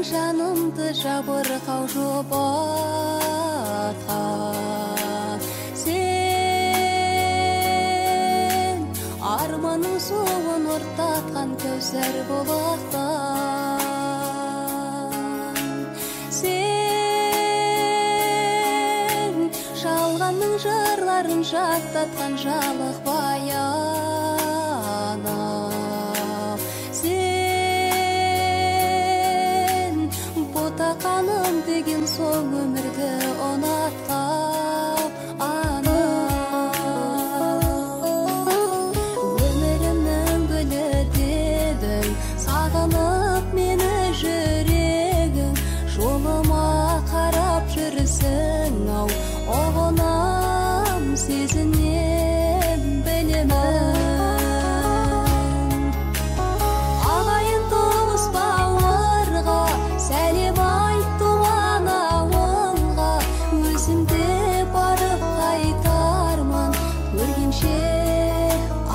жанымды жабырқау жұбатқан сен арманың суын ұрттатқан кәусар бұлақтан сен жалғанның жырларын жаттатқан жалық баяным Ботақаным деген соң өмірді ұнатқан өмірімнің гүлі дедің сағынып мені жүрегің жолыма қарап жүрсің ау ұғынам сезінем білемін ағайын туыс бауырға сәлем айт туған ауылға өзімде барып қайтармын көргенше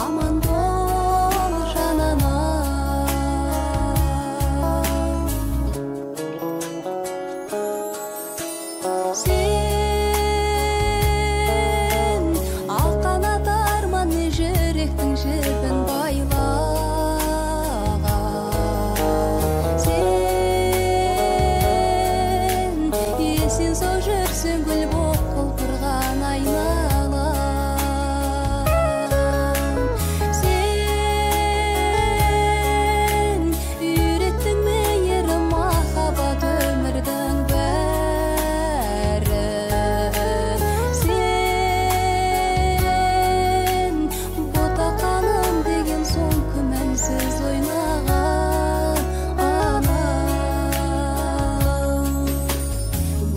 аман бол жаным сен ақ қанат арман жүректің жібін байлаған сен сол жүрсің гүл боп құлпырған айналам сен үйреттің мейірім махаббат өмірдің бәрі сен ботақаным деген соң күмәнсіз ойнаған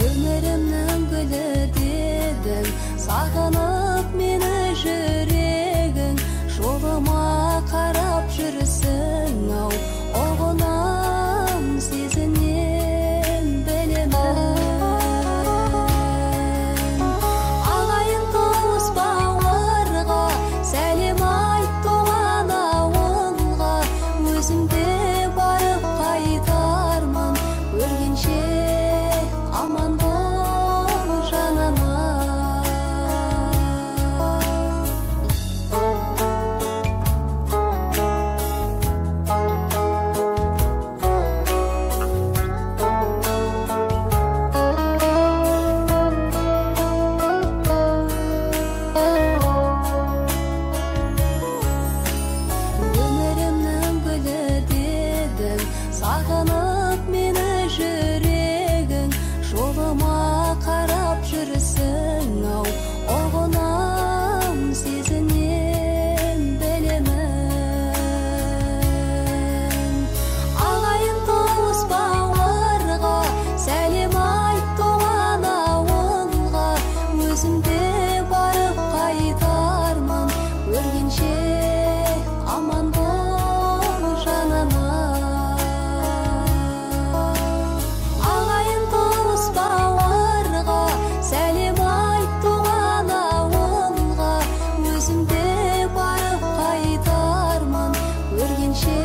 өмірімнің гүлі дедің сағынып мені жүрегің жолыма қарап жүрсің ау ұғынам сезінем білемін ағайын туыс бауырға сәлем айт туған ауылға өзімде барып қайтармын көргенше аман бол жаным өмірімнің гүлі дедің сағынып мені жүрегің жолыма қарап жүрсің ау ұғынам сезінем білемін ағайын туыс бауырға сәлем айт туған ауылға өзімде барып қайтармын көргенше аман бол жаным ағайын туыс бауырға сәлем айт туған ауылға өзімде барып қайтармын көргенше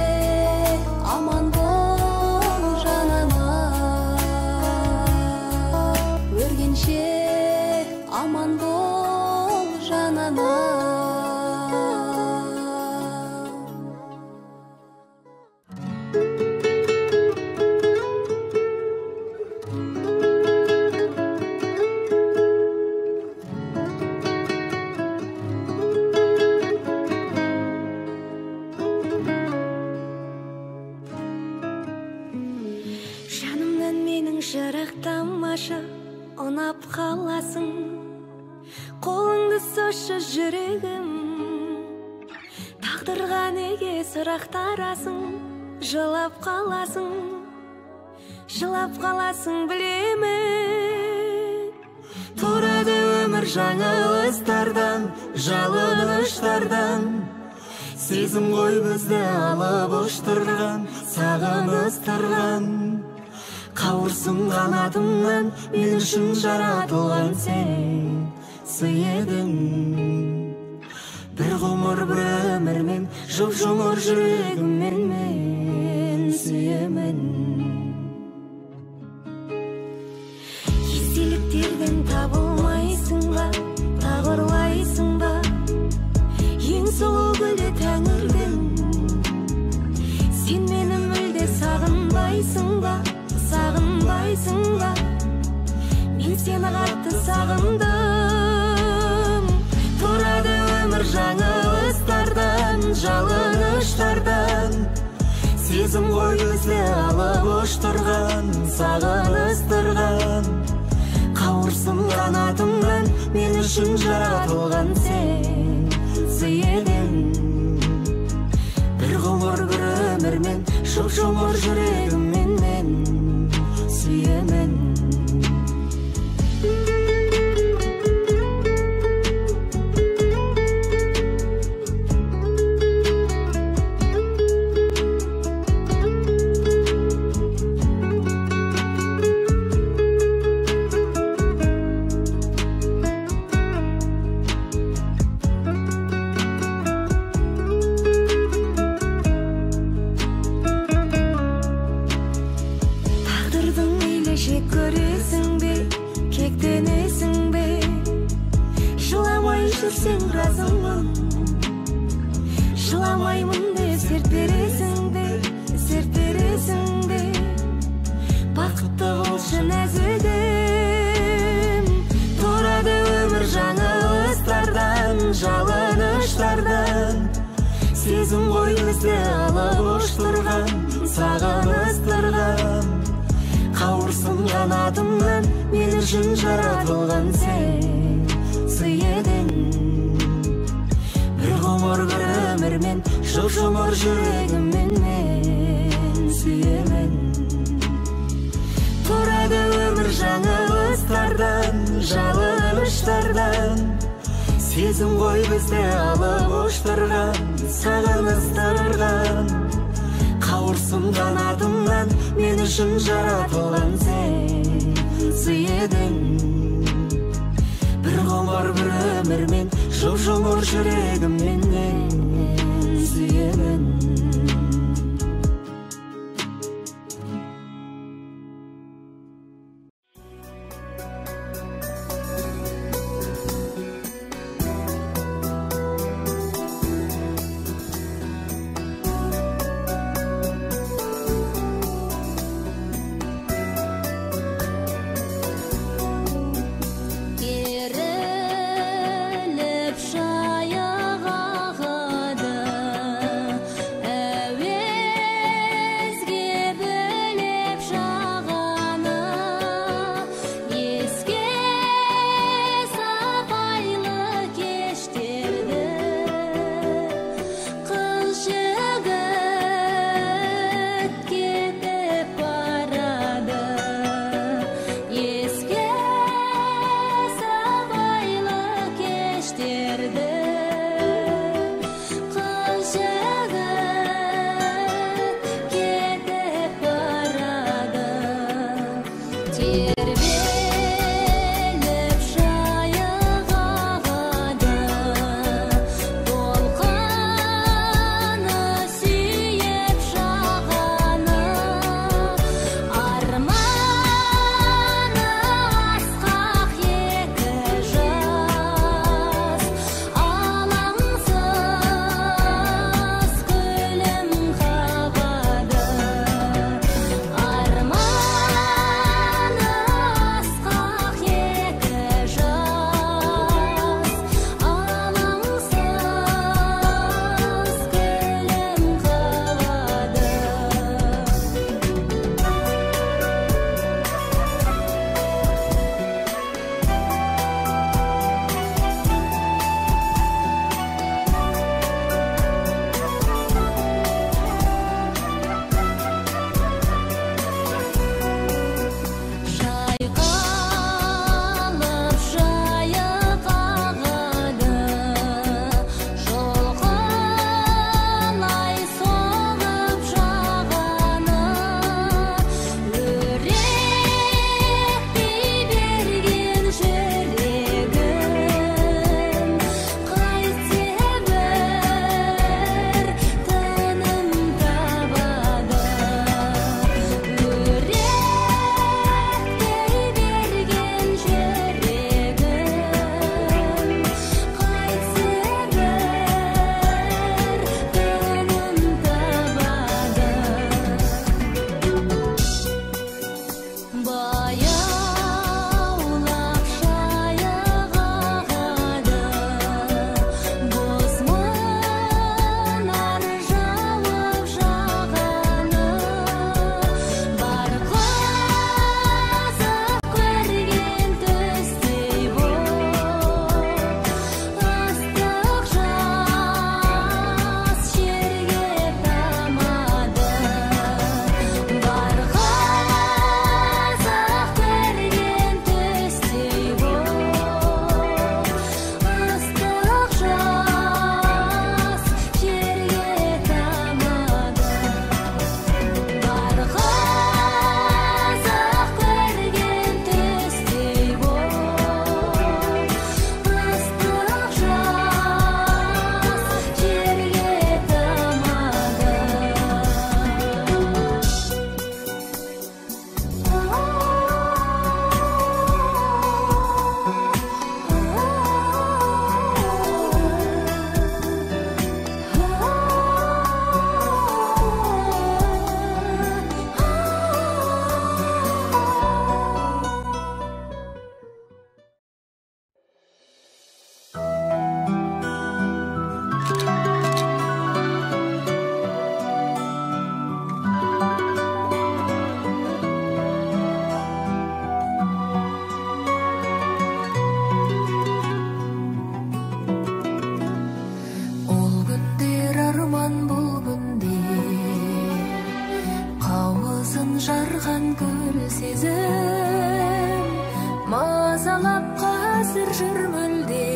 аман бол жаным көргенше аман бол жаным жанымнан менің жырақтамашы ұнап қаласың қолыңды созшы жүрегім тағдырға неге сұрақтарасың жылап қаласың білемін тура жаңылыстардан, жалыныштардан. Сезім ғой бізді алып ұштырған, сағыныстырған. Қауырсын қанатымнан, мен үшін жаратылған сен сый едің. Бір ғұмыр бір өмірмен, жұп-жұмыр жүрегіммен мен сүйемін. Естеліктерден табылмайсың ба, тағырлайсың ба, ең сұлу гүлді тәңірдің. Сен мені мүлде сағынбайсың ба, сағынбайсың ба, мен сені қатты сағындым. Тұрады өмір жаңылыстардан, жалыныштардан. Сезім ғой бізді алып ұштырған, сағыныстырған. Қауырсын қанатымнан, мен үшін жаратылған сен сый едің. Бір ғұмыр бір өмірмен, жұп-жұмыр жүрегіммен мен сүйемін. Көресің бе, кектенесің бе, жыламай жүрсең разымын. Жыламаймын деп серт бересің бе, серт бересің бе, бақытты болшы нәзігім. Тұрады өмір жаңылыстардан, жалыныштардан. Сезім ғой бізді алып ұштырған, сағыныстырған. Қауырсын қанатымнан, мен үшін жаратылған сен сый едің. Бір ғұмыр бір өмірмен, жұп-жұмыр жүрегіммен мен сүйемін. Тұрады өмір жаңылыстардан, жалыныштардан. Сезім ғой бізді алып ұштырған, сағыныстырған. Қауырсын қанатымнан, мен үшін жаратылған сен сый едің. Бір ғұмыр бір өмірмен, жұп-жұмыр жүрегіммен мен сүйемін. тазалап қазір жүр мүлде,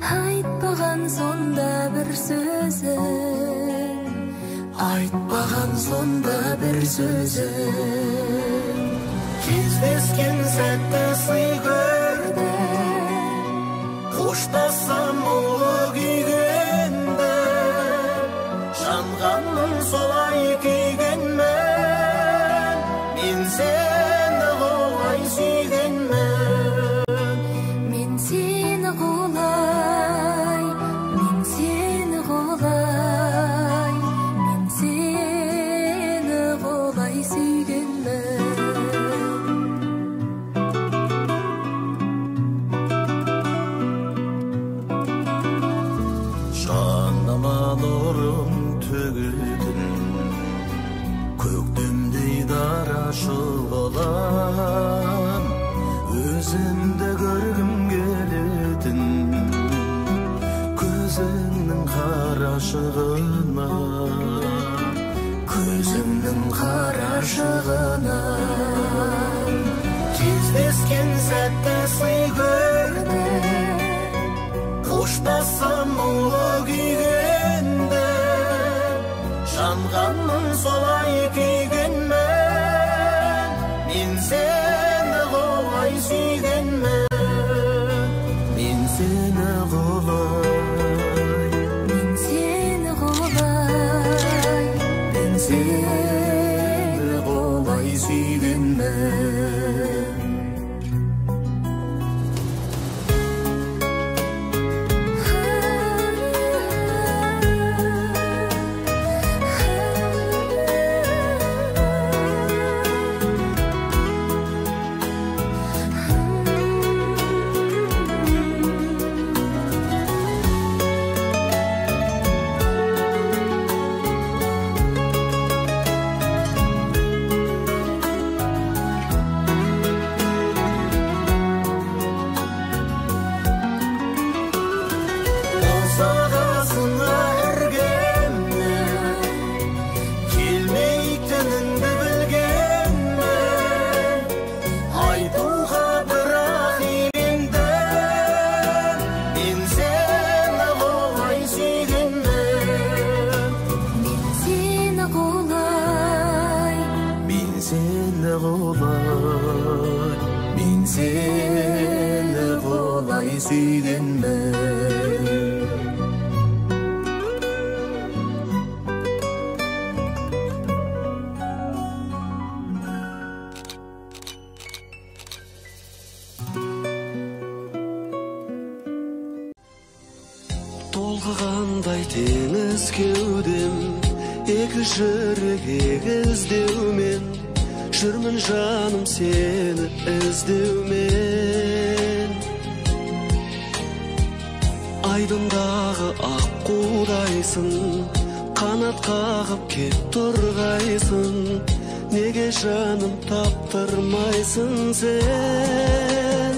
айтпаған сонда бір сөзін, айтпаған сонда бір сөзін. Кездескен сәтті сый көрді, қоштассам ұлы күйгенді, жанғанмын солай күйгенмен, мен сені қолай сүйгенмен. Мен сені қолай, мен сені қолай, мен сені қолай сүйгенмен. Жаныма нұрын төгетін, көктемдей дара шұғылан, өзімді көргім келетін, көзіңнің қарашығына, көзіңнің қарашығына. Кездескен сәтті сый көрді, қоштассам ұлы күйгенді, жанғанмын солай күйгенмен, мен сені қолай сүйгенмен. Мен сені қолай, Мен сені қолай, мен сені қолай сүйгенмен. Мен сені қолай сүйгенмен. Толқығандай теңіз кеудем, екі жүрек егіздеумен, жүрмін жаным сені іздеумен. Айдындағы аққудайсың, қанат қағып кеп тұрғайсың, неге жаным таптырмайсың сен?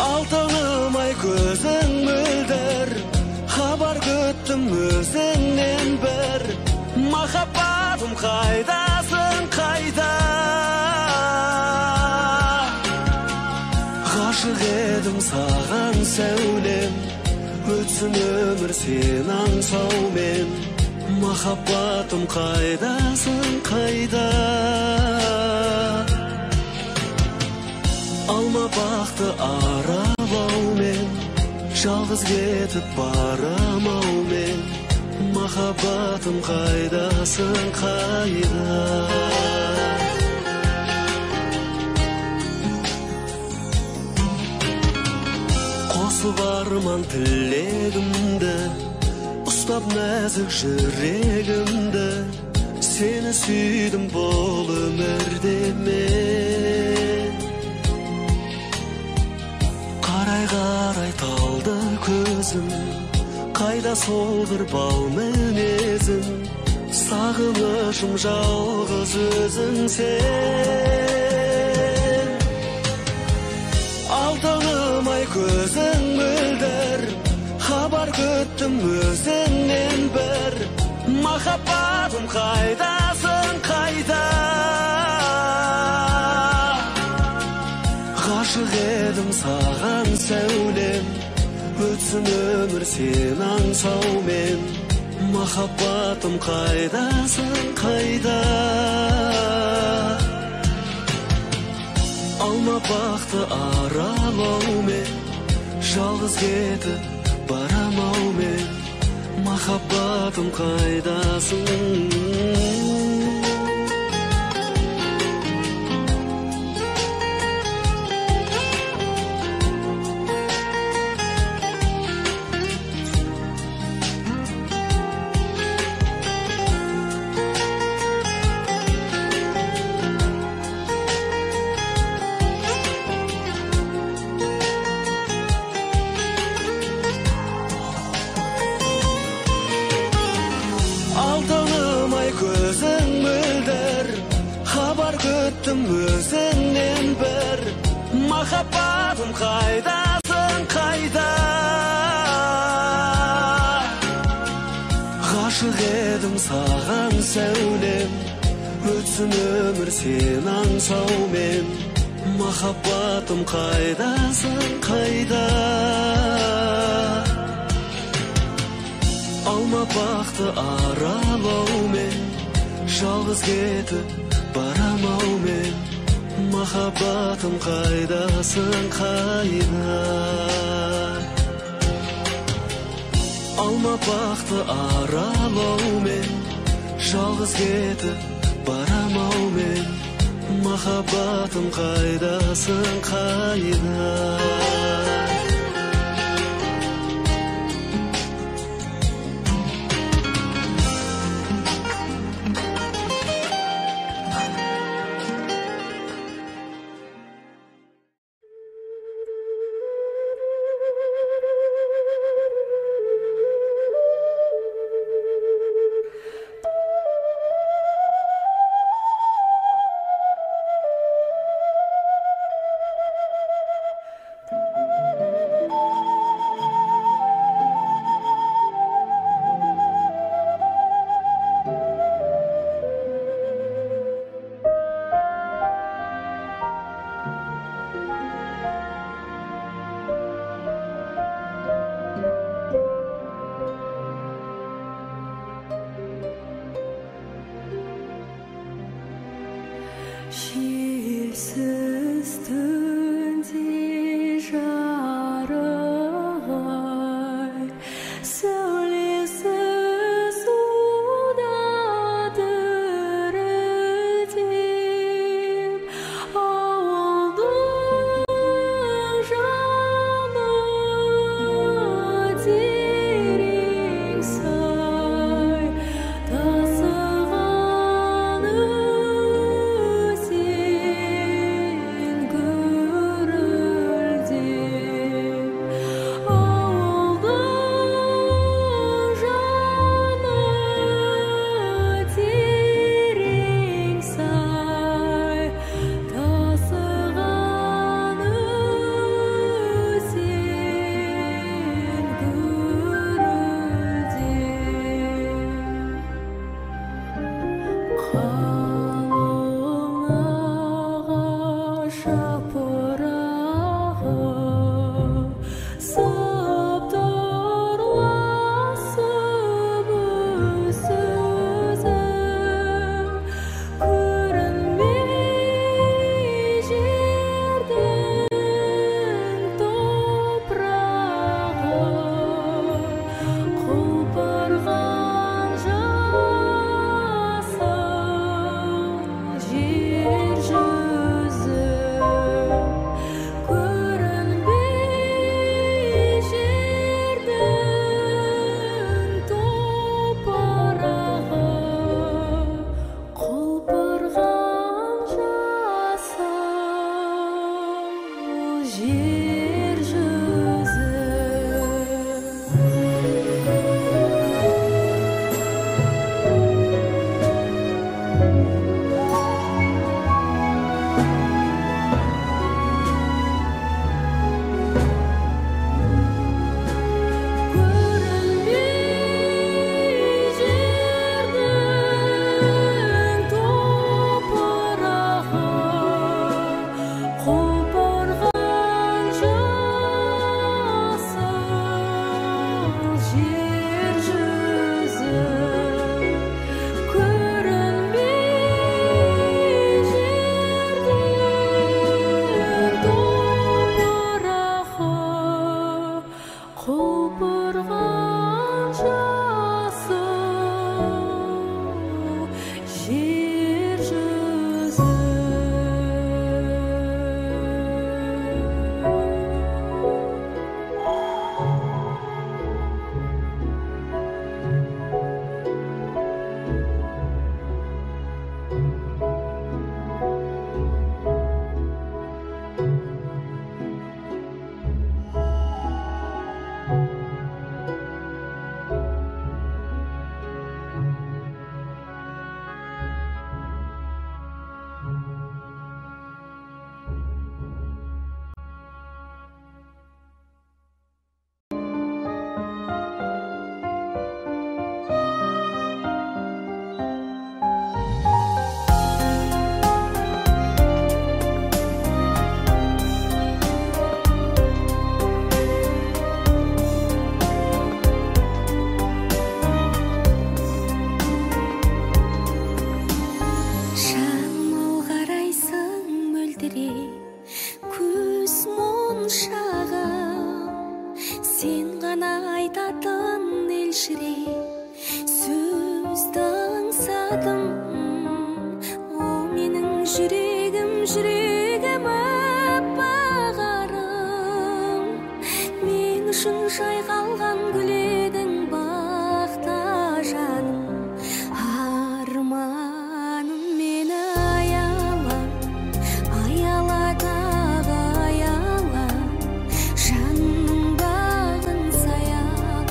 Алтыным ай көзің мөлдір, хабар күттім өзіңнен бір. Махаббатым қайдасың қайда? Ғашық едім саған сәулем, өтсін өмір сен аңсаумен. Махаббатым қайдасың қайда? Алма бақты аралаумен, жалғыз кетіп барамаумен. Махаббатым қайдасың қайда? Қосып арман тілегімді, ұстап нәзік жүрегімді, сені сүйдім бұл өмірде мен. Қарай-қарай талды көзім, қайда сол бір бал мінезім, сағынышым жалғыз өзің сен. Алтыным ай көзің мөлдір, хабар күттім өзіңнен бір. Махаббатым қайдасың қайда? Ғашық едім саған сәулем, өтсін өмір сен аңсаумен. Махаббатым қайдасың, қайда? Алма бақты аралаумен, жалғыз кетіп барамаумен. Махаббатым қайдасың? Көзің мөлдір, хабар күттім өзіңнен бір. Махаббатым қайдасың, қайда? Ғашық едім саған сәулем, өтсін өмір сен аңсаумен. Махаббатым қайдасың, қайда? Алма бақты аралаумен, жалғыз кетіп барамаумен. Махаббатым қайдасың, қайда? Алма бақты аралаумен, жалғыз кетіп барамаумен. Махаббатым қайдасың, қайда? Желсіз түнде жарық, сәулесі суда дірілдеп, ауылдың жаны терең сай, тасыған құлпырған білдіре көз моншағым, сен ғана айтатын елшіре сөзді аңсадым. О менің жүрегім, жүрегім аппағарым, мен үшін жайқалған гүл едің бақта жаным. Арманым мені аяла, аяла тағы аяла, жанның бағын саяп,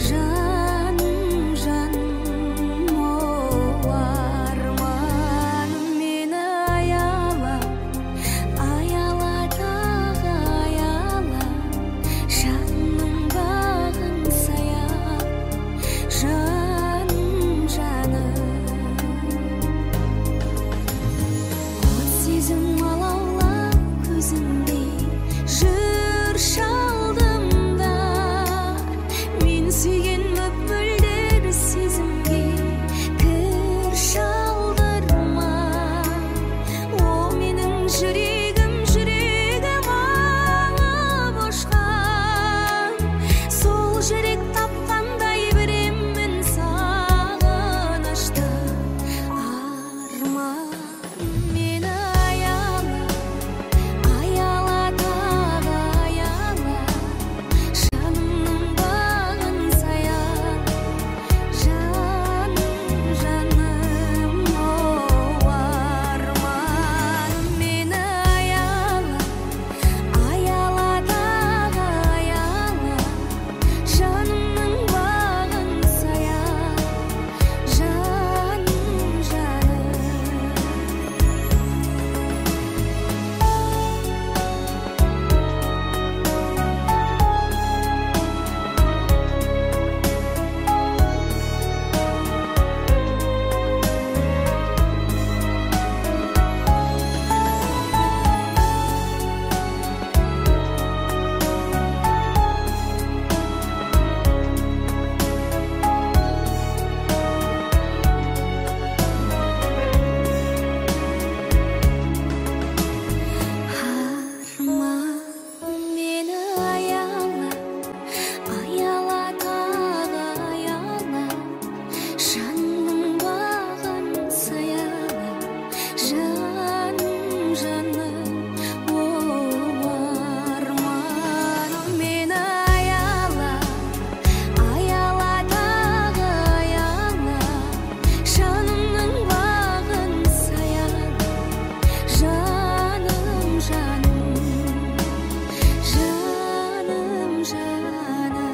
жаным, жаным, о арманым мені аяла, аяла тағы аяла, жанның бағын саяп, жаным, жаным. От сезім алаулап көзіңде жүр шалдымда, мен сүйген мөп-мөлдір сезімге кір шалдырма. О менің жүрегім, жүрегім алып ұшқан, сол жүрек тапқандай біремін сағынышты. Арманым мені аяла, аяла тағы аяла, жанымның бағын саяп, жаным, жаным, о арманым мені аяла, аяла тағы аяла, жанымның бағын саяп, жаным, жаным. Арманым мені аяла, аяла тағы аяла, жанның бағын саяла, жаным, жаным, о арманым мені аяла, аяла тағы аяла, жанымның бағын саяла, жаным, жаным, жаным, жаным.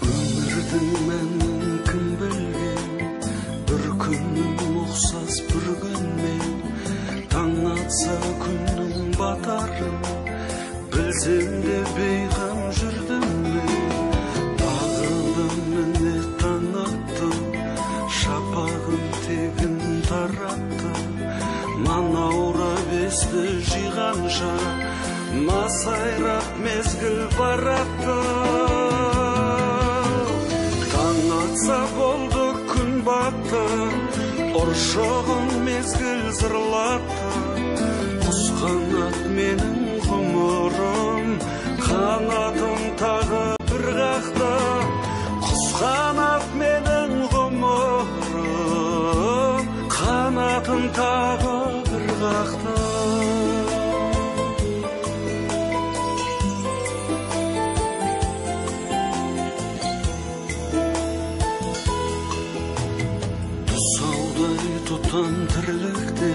Өмірдің мәнін кім білген, бір күннің ұқсас бір күнмен, таң атса күннің батарын білсем де бейғам жүрдім мен. Тағылым міне таң атты, шапағын тегін таратты, манаурап есті жиғанша масайрап мезгіл баратты. Таң атса болды күн батты, ұршығын мезгіл зырлатты. Құс қанат менің ғұмырым, қанатым тағы бір қақты. Құс қанат менің ғұмырым, қанатым тағы бір қақты. Тұсаудай тұтан тірлікте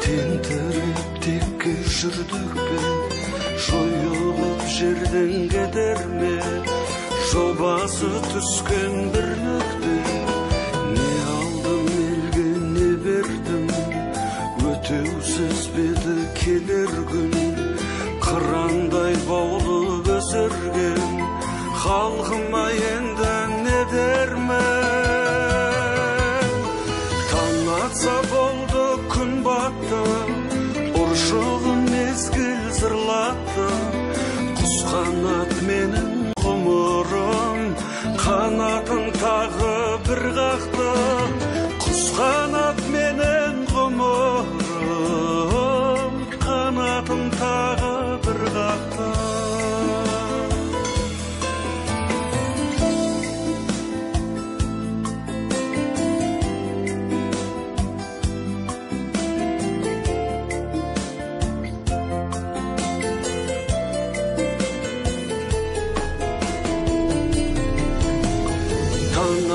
тентіреп текке жүрдік пе, жойылып жерден кетер ме жобасы түскен бірлікте. Не алдым елге не бердім, өтеусіз беді келер күн, қырандай баулып өсірген. халқыма енді не дермін? bir qaqdı Құс қанат менен ғұмырым Қанатым тағы бір қақты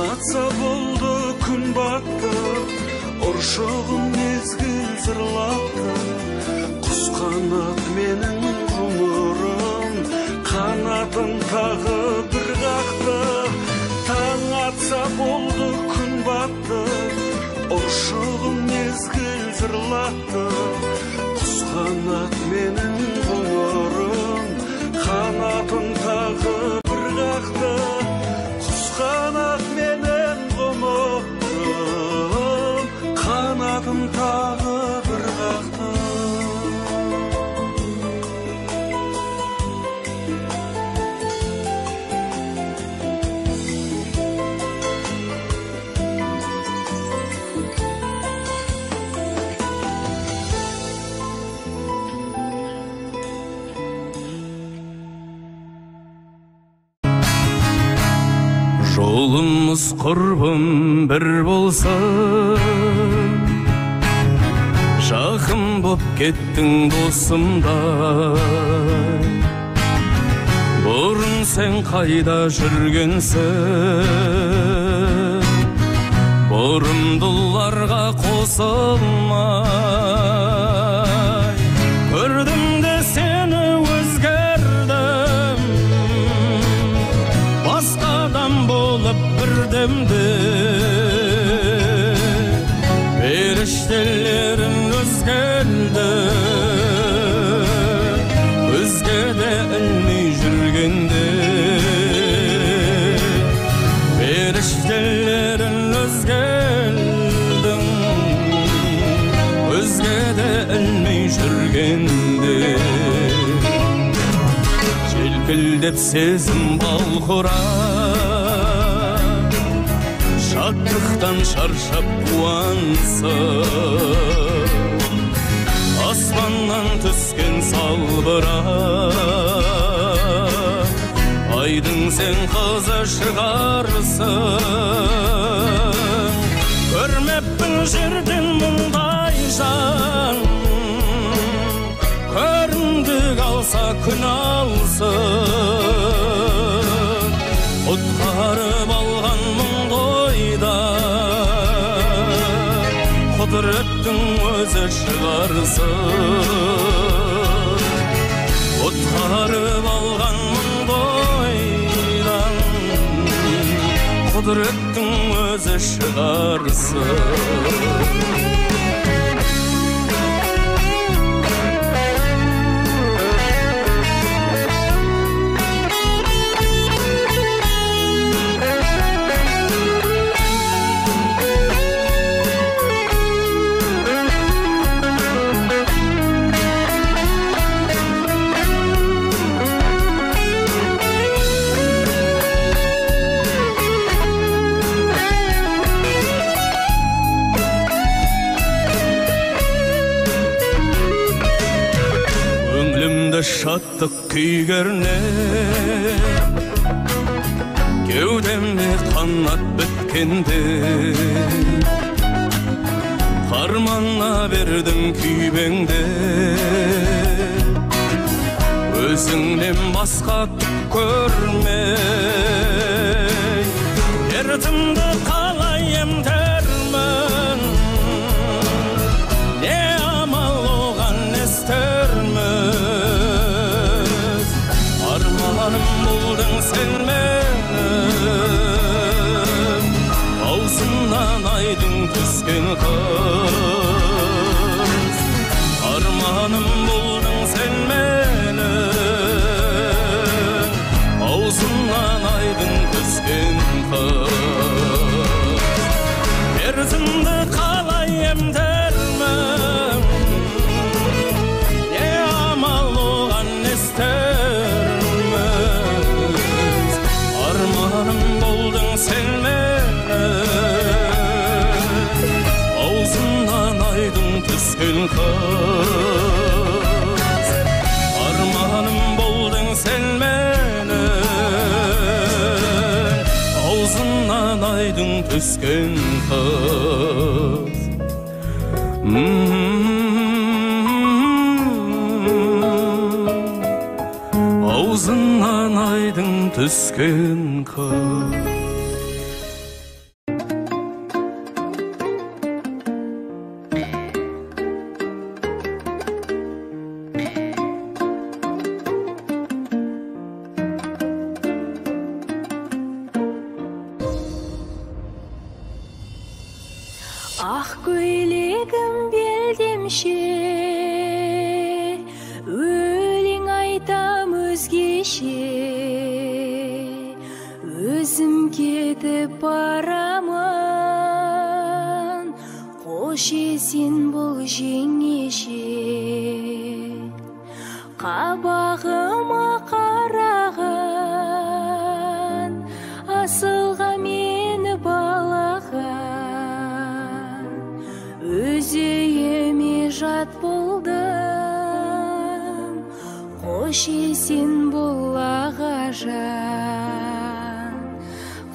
Атса болды күн батты Ұршығын мезгіл зырлатты Құс қанат менің ғұмырым Қанатым тағы бір қақты Таң атса болды күн батты Ұршығын мезгіл зырлатты Құс қанат менің ғұмырым Қанатым тағы бір қақты Қанат менен ғұмырым Қанатым тағы бір қақты Жолымыз құрбым бір болса Жақын боп кеттің досымдай Бұрын сен қайда жүргенсің Бұрымдыларға қосылмай Көрдім де сені өзгердім Басқа адам болып бірдемде Періштелерің өзгерді Өзге де ілмей жүргенде Періштелерің өзгердің Өзге де ілмей жүргенде Желкілдеп сезім балқұрап Шаттықтан шаршап қуансып Аспаннан түскен салбырап Айдың сен қызы шығарсың Көрмеппін жерден мұндай жан Көрімдік алса күн алсын Құтқарып алған мұңдойда Құдіреттің өзі шығарсын Құтқарып алған мұңдойдан Құдіреттің өзі шығарсын Шаттық күйгерне Кеудемде қанат біткенде Қарманна бердім күйбеңде Өзіңнен басқа түк көрмей Дертімді қалай емдермін Не амал оған естермін Арманым болдың сен менің Аузымнан айдың түскен қыз Арманым болдың сен менің Аузымнан айдың түскен қыз Дертімді қалай емдермін Не амал оған естерміз Арманым болдың сен менің kız. Armanım boldun sen menin, ağzından aydın tüsken kız. Ağzından aydın tüsken kız. Ақ көйлегім белдемше, өлең айтам өзгеше. Өзім кетіп барамын, қош есен бол жеңеше. Қабағыма қараған, асылға мені балаған. Өзіме жат болдым, қош есен бол ағажан.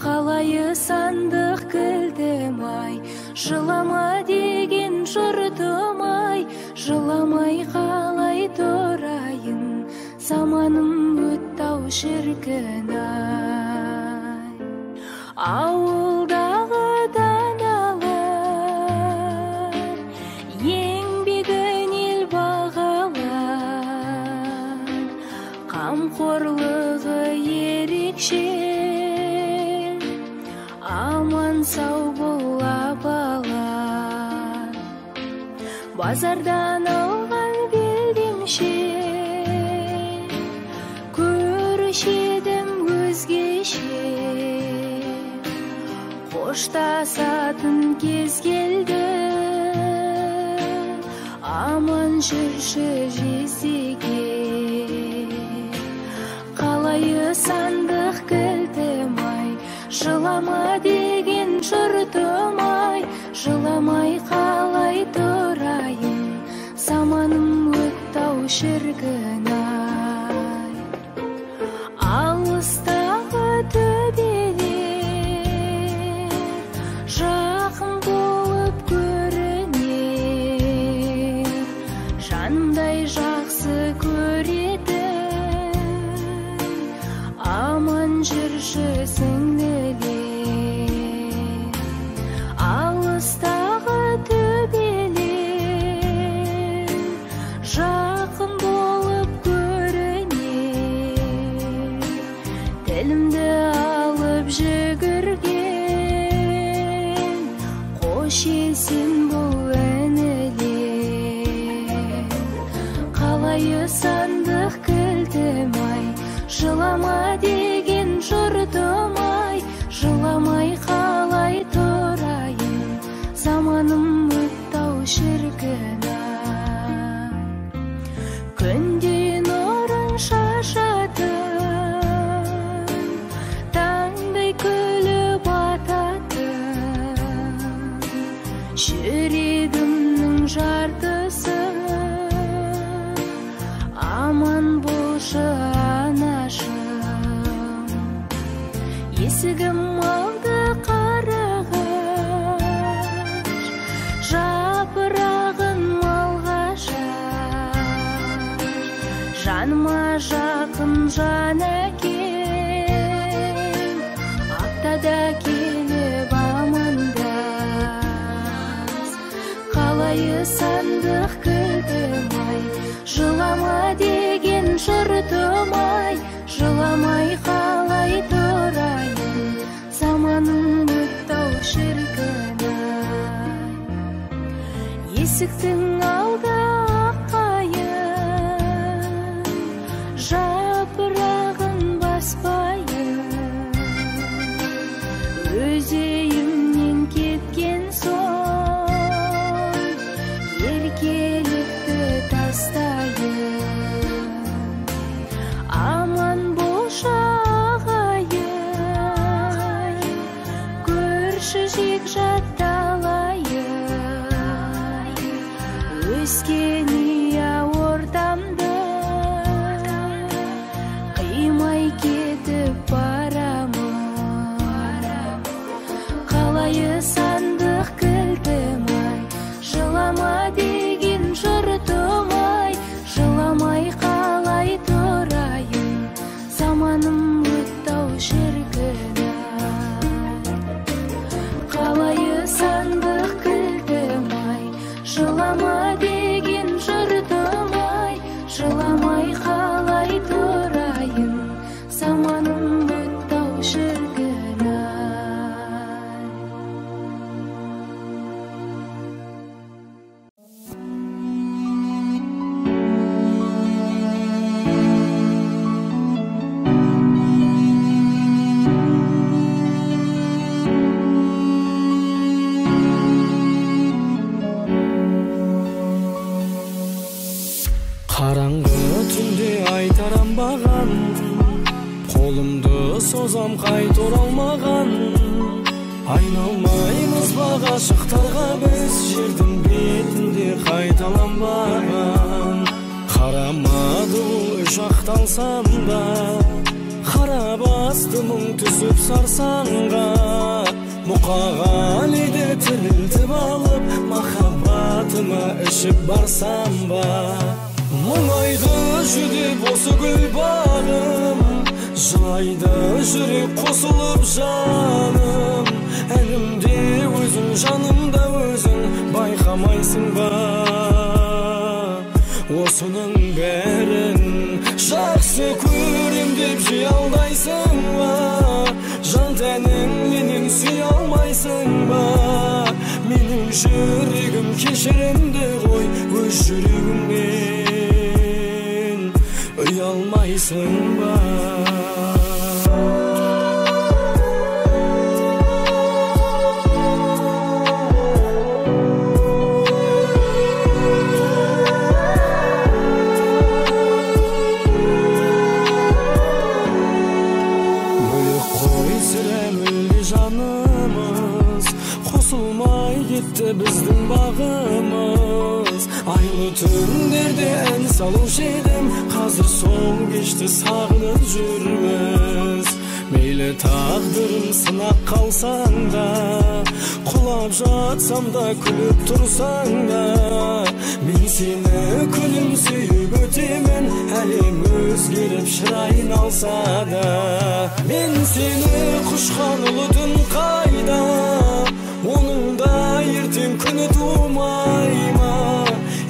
Қалай сандық кілдім-ай, жылама деген жұртым-ай, жыламай қалай тұрайын, заманым өтті-ау шіркін-ай. Ауылдағы даналар еңбегін ел бағалар, қамқорлығы ерекше, аман сау бола балар. Базардан алған белдемше, көрішедім өзгеше. Қоштасатын кез келді, аман жүрші жесеге. Қалай сандық кілтім-ай, жылама деген жұртым-ай, жыламай қалай тұрайын, заманым өтті-ау шіркін-ай. Алыстағы төбелер жақын болып көрінер, жанымдай жақсы көретін, аман жүрші сіңлілер. Алыстағы төбелер жақын болып көрінер, тілімді алып жүгірген, қош есен бол інілер. Қалай сандық кілтім-ай, жылама деген жұртым-ай, жыламай қалай тұрайын, заманым өтті-ау шіркін-ай. Күнде нұрын шашатын, таңдай күліп ататын, жүрегімнің жартысы, аман болшы анашым. Есігім алды қарағаш, жапырағын малғажар, жаныма жақын жан әкем, аптада келіп амандас. Қалай сандық кілтім-ай, жылама деген жұртым-ай, жыламай қалай тұрайын, заманым өтті-ау шіркін-ай. Есіктің алды аққайын, жапырағын баспайын, өзейімнен кеткен соң, еркелікті тастайын. Аман болшы ағайын, көрші жек жатталайын, Кескени ортамды қимай кетіп барамын. Қалайы сандық кілтім-ай, жылама деген жұртым-ай, жыламай қалай тұрайын, заманым өттау шіркін-ай. Қалайы сандық кілтім-ай, жылама деген жұртым-ай, жыламай қалай тұрайын, заманым өттау шіркін-ай. Қараңғы түнде айтарамбаған, қолымды созам қайта оралмаған. Айналмаймыз ба ғашықтарға біз, жердің бетінде қайталанбаған. Қарамады ол үш ақталсам да, қара басты мұң түсіп сарсаңға. Мұқағалиді тірілтіп алып, махаббатыма ішіп барсам ба. Мұңайды жүдеп осы гүл бағым, жылайды жүрек қосылып жаным. Әнімде өзің, жанымда өзің, байқамайсың ба осының бәрін? Жақсы көрем деп жей алдайсың ба? Жан тәніңменен сүй алмайсың ба? Менің жүрегім кешірімді ғой, өз жүрегімнен ұялмайсың ба? Бөлек қой сірә мүлде жанымыз, қосылмай кетті біздің бағымыз. Айлы түндерде ән салушы едім, қазір сол кешті сағынып жүрміз. Мейлі тағдырым сынақ қалсаң да, құлап жатсам да, күліп тұрсаң да, мен сені күлімсейіп өтемін, әлем өзгеріп шырайын алса да. Мен сені құшқан ұлы түн қайда, оның да ертең күні тумай ма?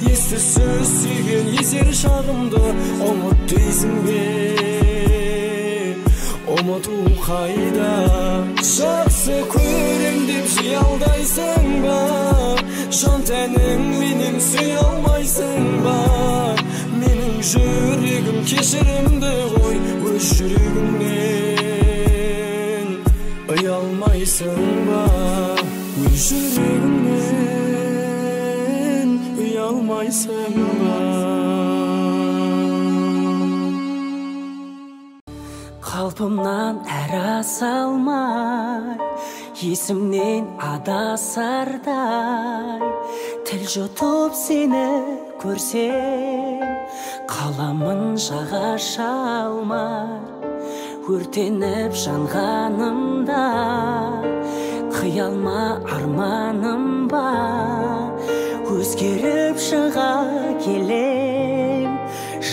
Естісіз сүйген есер шағымды ұмыт дейсің бе? Ұмыту қайда? Жақсы көрем деп жей алдайсың ба? Жан тәніңменен сүй алмайсың ба? Менің жүрегім кешірімді ғой, өз жүрегімнен ұялмайсың ба? Өз жүрегімнен ұялмайсың ба? Қалпымнан әра салмай, есімнен адасардай, тіл жұтып сені көрсем, қаламын жаға шалмай, өртеніп жанғанымда, қиялма арманым ба, өзгеріп шыға келем,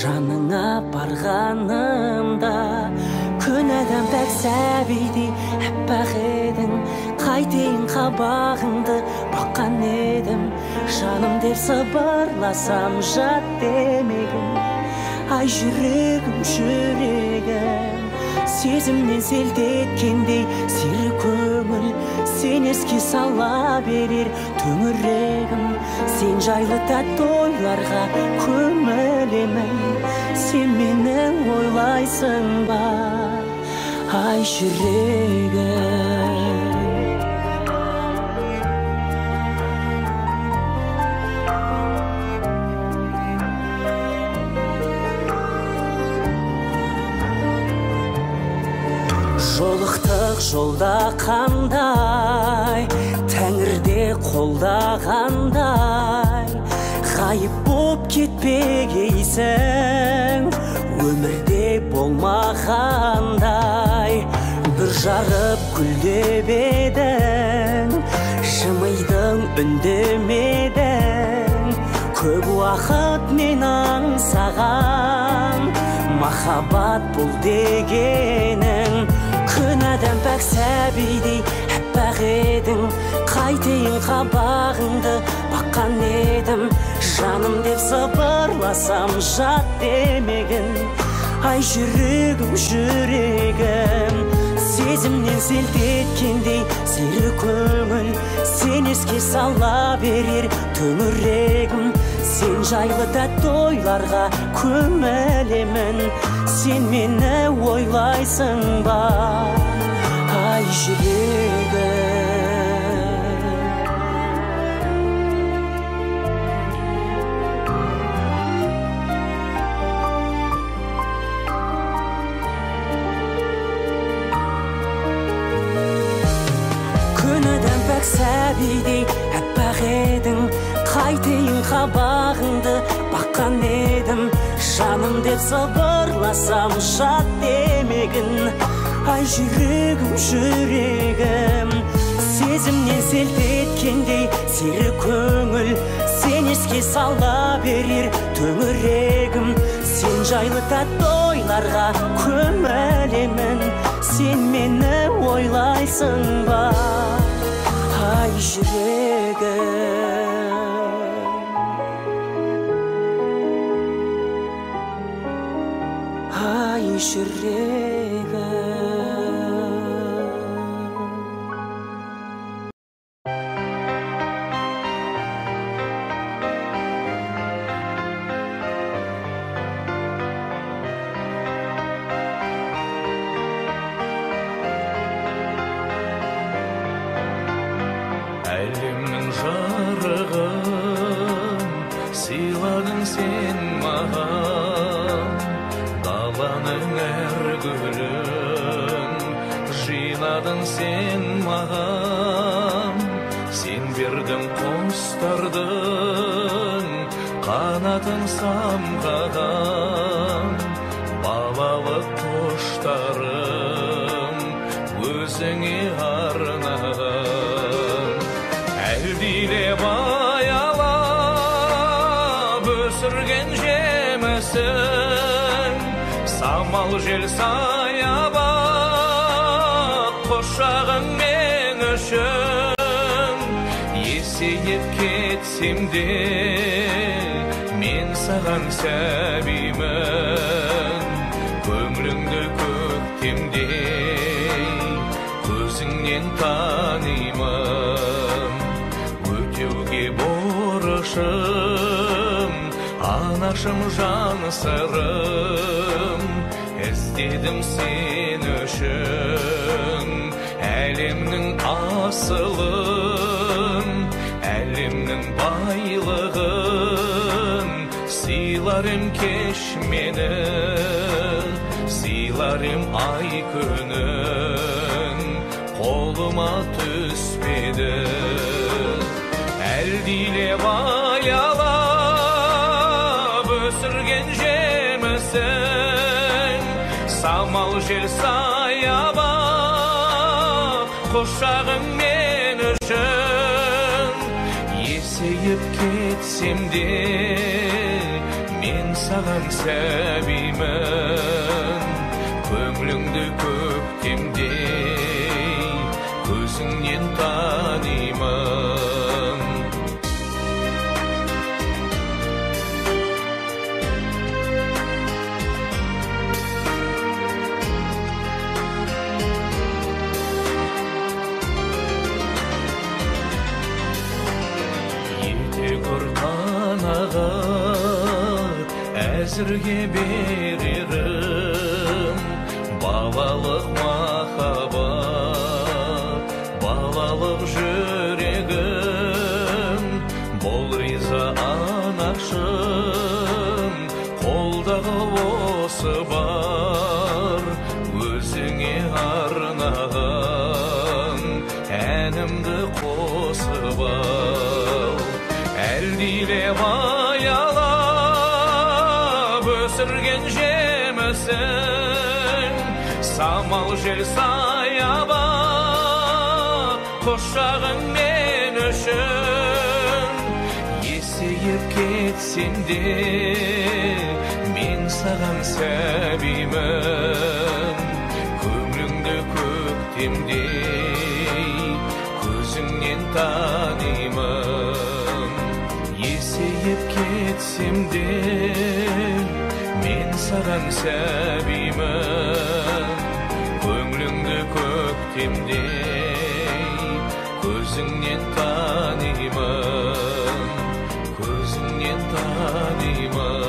жаныңа барғанымда. Күн адам пәк сәбидей әппақ едің, қайтейін қабағыңды баққан едім. Жаным деп сыбырласам жат демегім, ай жүрегім, жүрегім. Сезімнен селт еткендей сері көңіл, сен еске сала берер төңірегім. Сен жайлы тәтті ойларға көмілемін, сен мені ойлайсың ба, ай жүрегім. Жолықтық жолда қандай, тәңірде қолдағандай, ғайып боп кетпегейсің, өмірде болмағандай бір жарып гүлдеп едің, жымидың үндемедің. Көп уақыт мен аңсаған махаббат бұл дегенің. Күн адам пәк сәбидей әппақ едің, қайтейін қабағыңды баққан едім. Жаным деп сыбырласам жат демегін. Ай жүрегім, жүрегім, сезімнен селт еткендей сері көңіл. Сен еске сала берер төңірегім. Сен жайлы тәтті ойларға көмілемін. Сен мені ойлайсың ба, ай жүрегім. Сәбидей әппақ едің, қайтейін қабағыңды баққан едім. Жаным деп сыбырласам жат демегін. Ай жүрегім, жүрегім, сезімнен селт еткендей сері көңіл. Сен еске сала берер төңірегім. Сен жайлы тәтті ойларға көмілемін. Сен мені ойлайсың ба, ай жүрегім. Ай жүрегім. Әлемнің жарығын сыйладың сен маған, даланың әр гүлін жинадың сен маған. Сен бердің құстардың қанатын самғаған, балалық құштарым өзіңе арнаған. Әлдилеп аялап өсірген жемісің, самал жел саябақ құшағың мен үшін. Есейіп кетсем де мен саған сәбимін, көңіліңді көктемдей көзіңнен танимын. Борышым, анашым жан сырым, іздедім сен үшін әлемнің асылын, әлемнің байлығын. Сыйларым кеш мені, сыйларым ай күнін, қолыма түспеді. Әлдилеп аялап өсірген жемісің, самал жел саябақ құшағың мен үшін. Есейіп кетсем де мен саған сәбимін, көңіліңді көктемдей көзіңнен танимын. Әзірге берерім балалық махаббат, балалық жүрегім. Бол риза анашым, қолдағы осы бар өзіңе арнаған әнімді қосып ал. Әлдилеп сен, самал жел саябақ, құшағың мен үшін. Есейіп кетсем де, мен саған сәбимін, көңліңді көктемдей көзіңнен танимын. Есейіп кетсем де, мен саған сәбимін, көңліңді көктемдей көзіңнен танимын, көзіңнен танимын.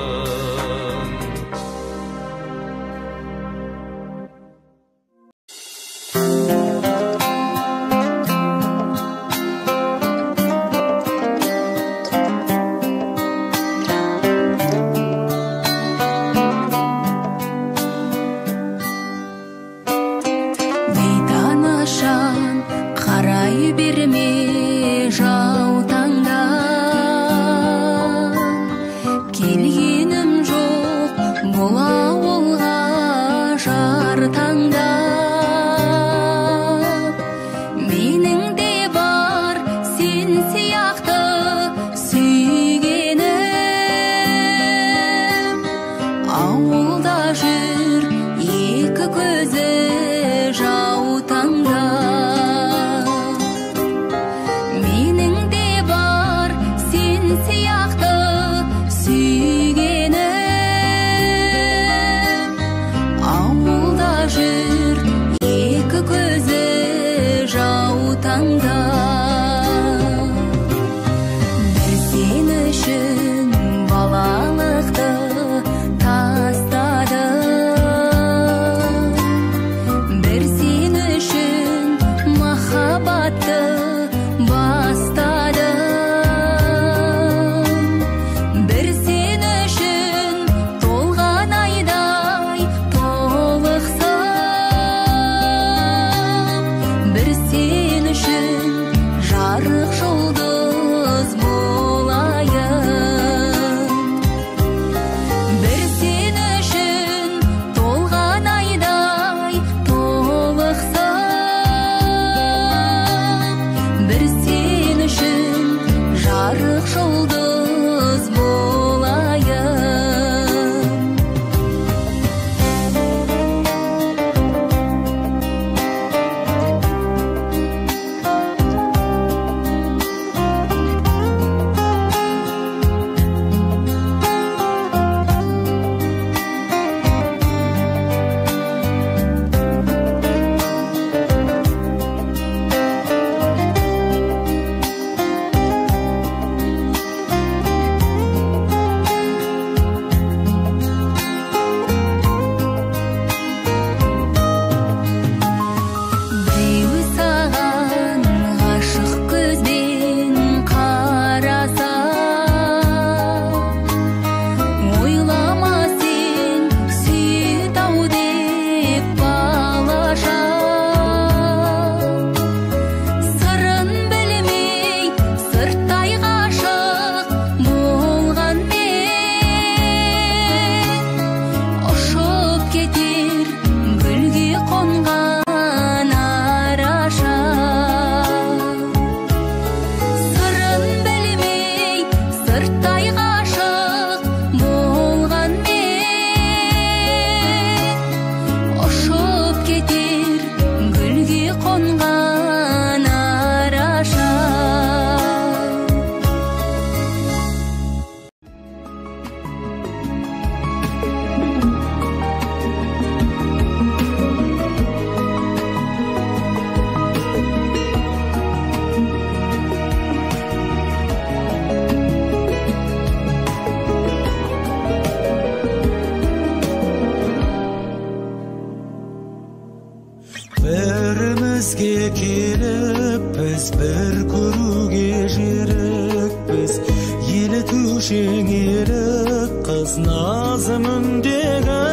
Бірімізге келіп, біз бір көруге жерікпіз. Елітушең ерік қыз назымымдегі,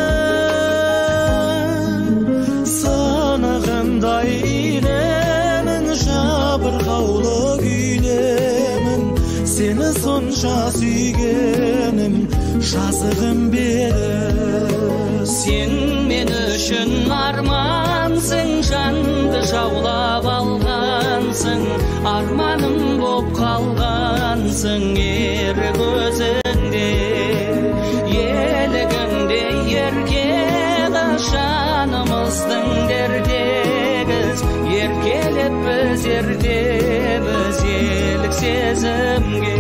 санағандай илемін, жабырқаулы күйлемін. Сені сонша сүйгенім, жазығым бері. Сен мен үшін армансың, жанды жаулап алғансың, арманым боп қалғансың ер көзіңде. Елігіңде ерке қыз, жанымыздың дердегіз, еркелеп біз ертеміз елік сезімге.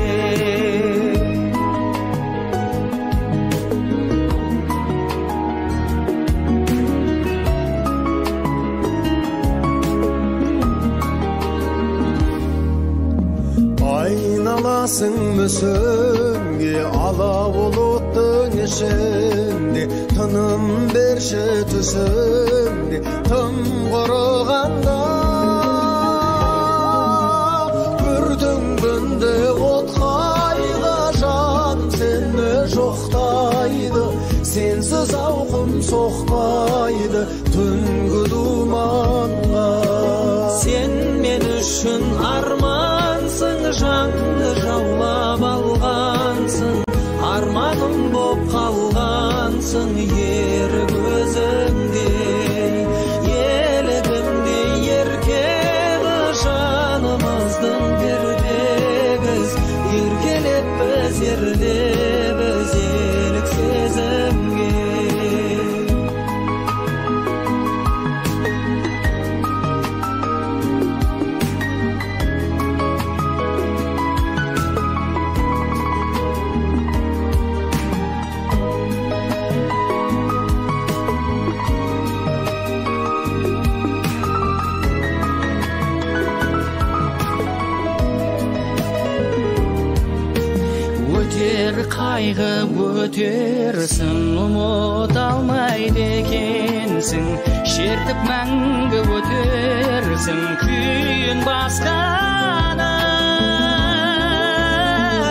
Айналасың мүсінге, ала бұлттың ішінде, тыным берші түсімде, тым құрығанда. Бүрдің күнде отқайда, жаным сені жоқтайды, сенсіз ауқым соқпайды түнгі думанға. Сен мен үшін армансың, жанды жаулап алғансың, арманым боп қалғансың ер көзіңде. Елігімде ерке қыз, жанымыздың дердегіз, еркелеп біз ертеміз елік сезімге. Қайғы өтерсің, ұмыта алмайды екенсің, шертіп мәңгі өтерсің күйін басқаны.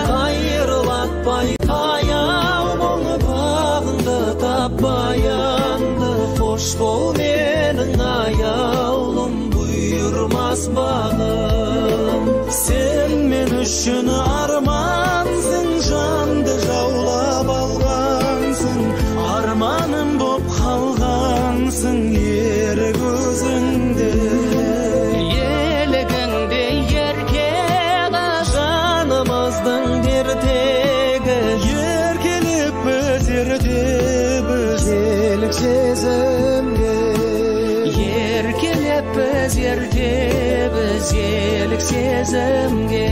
Қайырлатпай таяу мұны бағынды, таппаянды, қош бол менің аяулым, бұйырмас бағым. Сен мен үшін армансың, жанды жаулап алғансың, арманым боп қалғансың ер көзіңде. Елігіңде ерке қыз, жанымыздың дертегі, Еркелеп біз ертеміз елік сезімге. еркелеп біз ертеміз елік сезімге.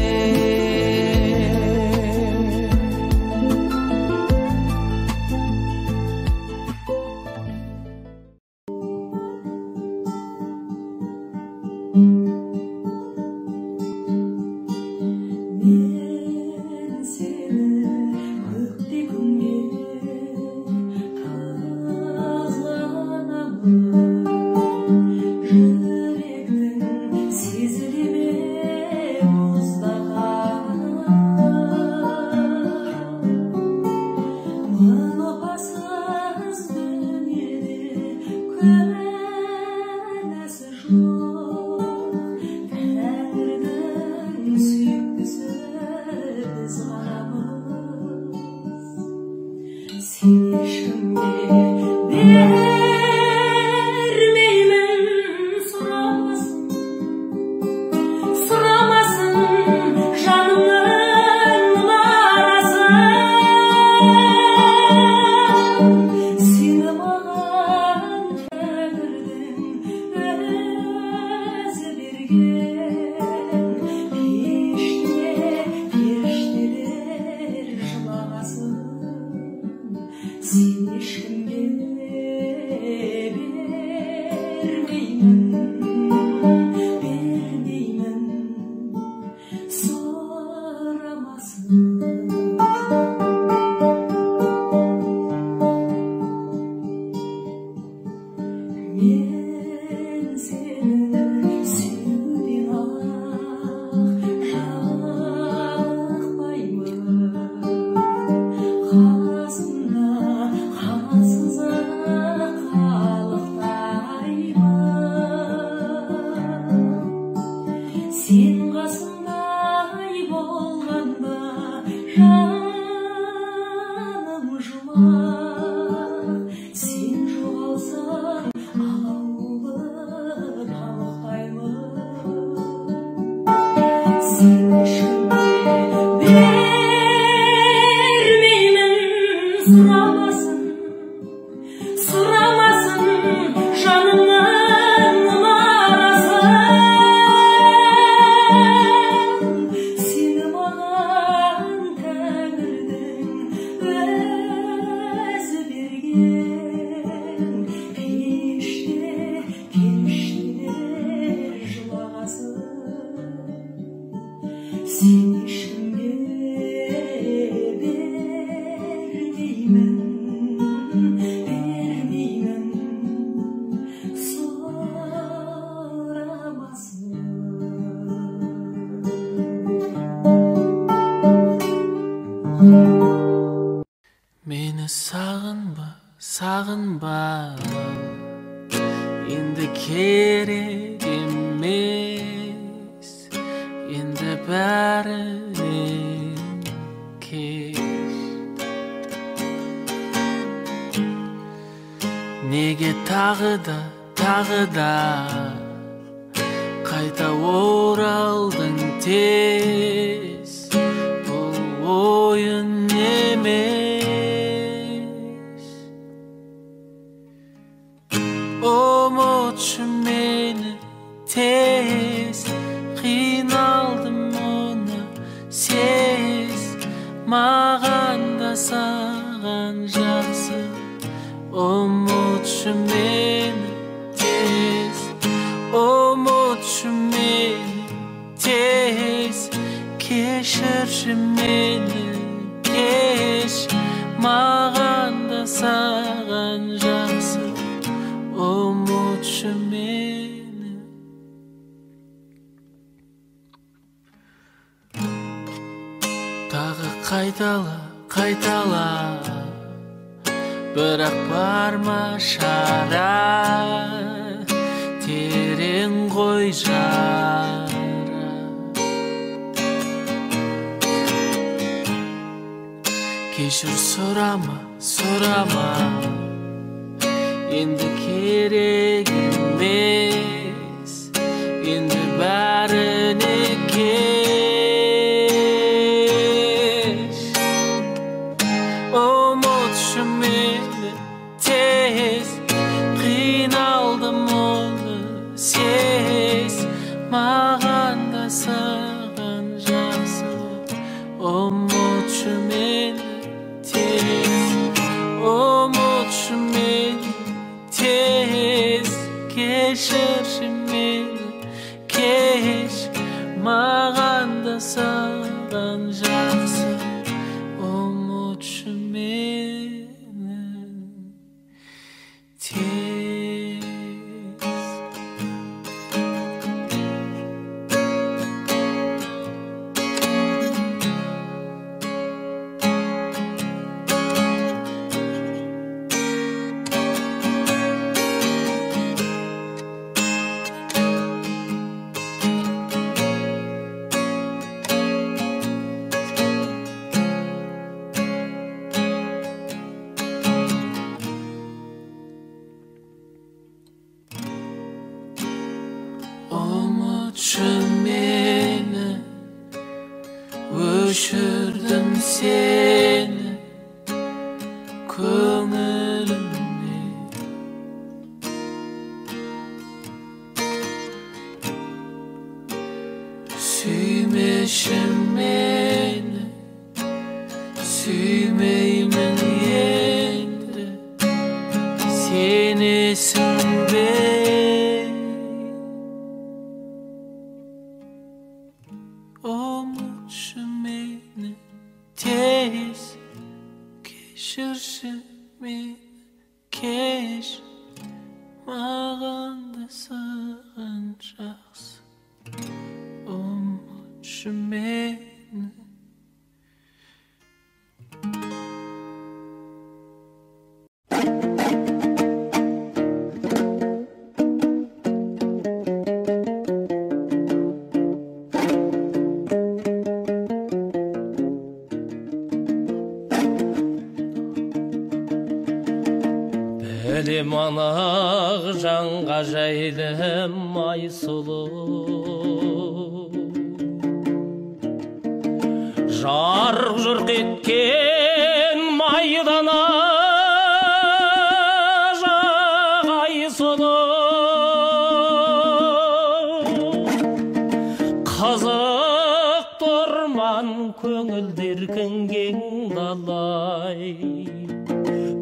Мен сені көкте күнге қызғанамын, жүректің сезіле ме мұздаған. Мың опасыз дүниеде куәласы жоқ, тәңірдің сүйіктісі біз ғанамыз. Сен ешкімге бермеймін, сұрамасын, сұрамасын жанымның нарасын. Сені маған тәңірдің өзі берген, періштелер жылағасын. Сен ешкімге бермеймін, сұрамасын. Мен сені сүюден жалықпаймын, қасымда қасыз қалықтаймын. Сен қасымда болғанда жаным Meni sağınba endi kerek emes, endi bärini keş. Nege tagı da kayta oraldın tez, bul oyun emes. Umutçu meni tez, kıynaldım ona sez, mağan da sağan jaksı. Umutçu meni tez, umutçu meni tez, keşirçi meni keş, mağan da sağan jaksı. Umutçu meni. Tağı kaytala bırak barma şara, terin koy jara. Keşir sorama endi kerek emes, endi bärini keş. Umutçu meni tez, kıynaldım onu sez, mağan da sağan jaksı. Umutçu meni tez, umutçu meni tez, keşirçi meni keş, mağan da sağan jaksı. Umutçu meni tez. Umutçu meni, öşürdüm seni köngülümde. Süymeşim meni, süymeymin endi, senisin ben. Umutçu meni tez, keşirçi meni keş, mağan da sağan jaksı. Umutçu meni. Elim anaq janğa jaylım ay sulu, жарқ жұрқ еткен майдана жағай сұлу қызық тұрман көңілдер кінген далай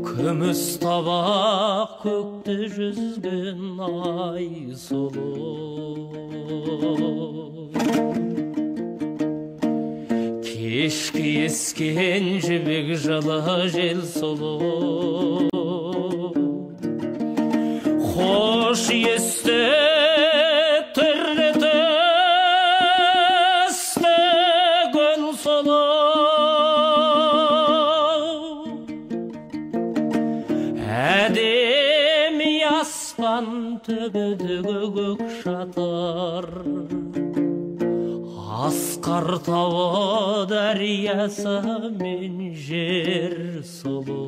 күміс табақ көкті жүзген ай сұлу кешкі ескен жібек жылы жел сұлу хош есті түрлі түсті гүл сұлу әдемі аспан төбедегі көк шатыр асқар тауы дариясы мен жер сұлу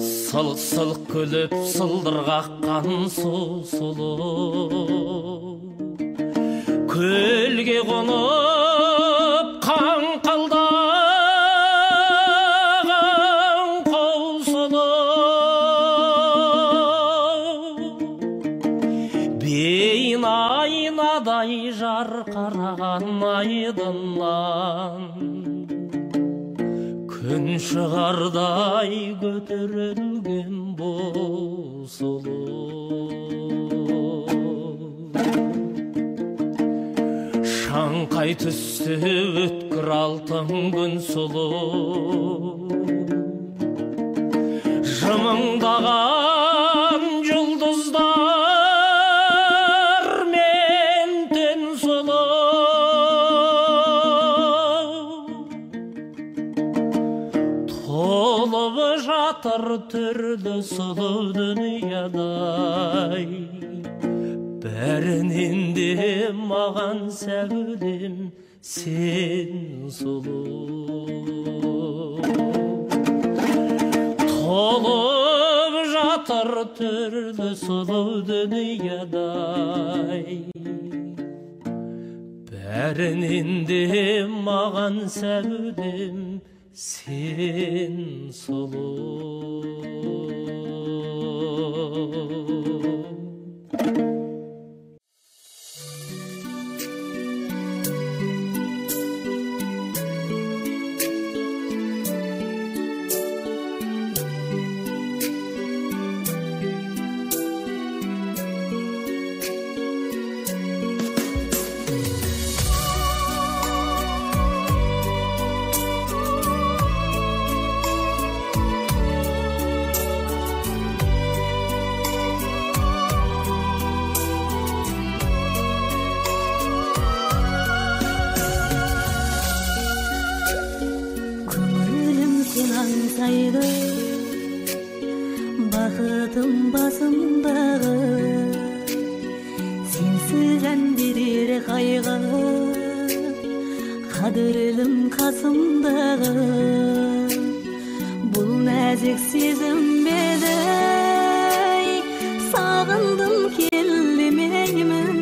сылқ-сылқ күліп сылдыр қаққан су сұлу көлге қонып қаңқылдаған қол сұлу бейін айнадай жарқыраған айдыннан күн шығардай көтерілген бұл сұлу шаңқай түсті өткір алтын күн сұлу жымыңдаған жұлдыздар мен түн сұлу толып жатыр түрлі сұлу дүниядай бәрінен де маған сәулем сен сұлу толып жатыр түрлі сұлу дүниядай бәрінен де маған сәулем сен сұлу бақытым басымдағы сенсіз ән берер қайғы қадірлім қасымдағы бұл нәзік сезім беді сағындым келдемеймін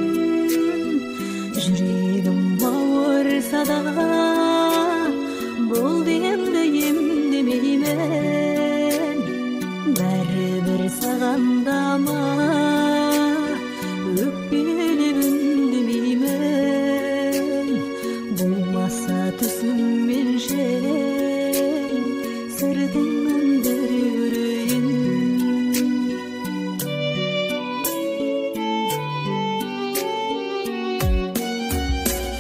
жүрегім ауырса да бұл демді емдемеймін бәрібір сағандама өкпелеп үндемеймін болмаса түсіммен шең сыртыңнан бір көрейін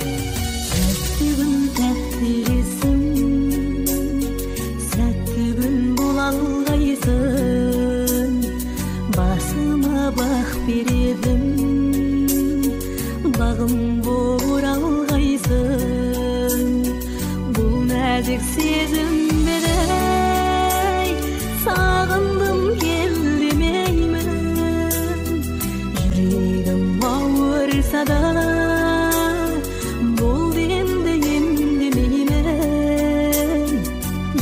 сәтті күн тәтті есім сәтті күн бола алғайсың басыма бақ бередім бағым болып алғайсың бұл нәзік сезім беді сағындым келдемеймін жүрегім ауырса да болды енді емдемеймін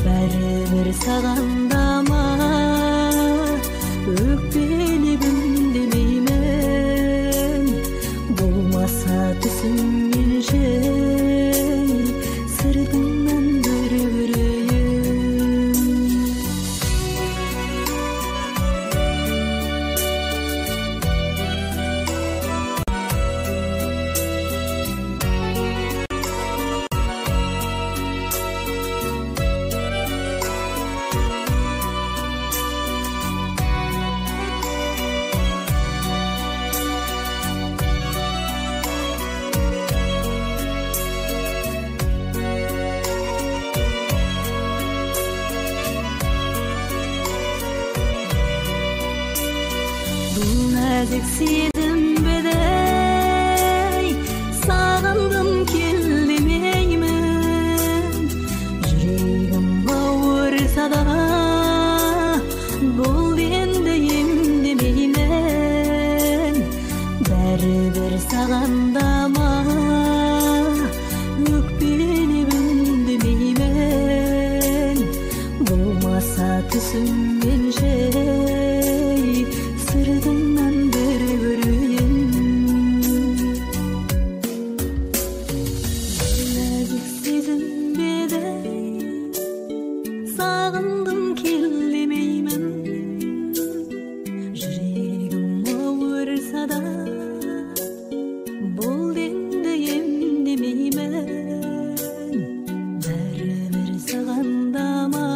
бәрібір сағандама нәзік сезімбедей сағындым келдемеймін. Жүрегім ауырса да бұл енді емдемеймін. Бәрібір сағандама өкпелеп үндемеймін. Болмаса түсіммен жей сыртыңнан бір көрейін. Нәзік сезімбедей сағындым келдемеймін. Жүрегім ауырса да бұл енді емдемеймін. Бәрібір сағандама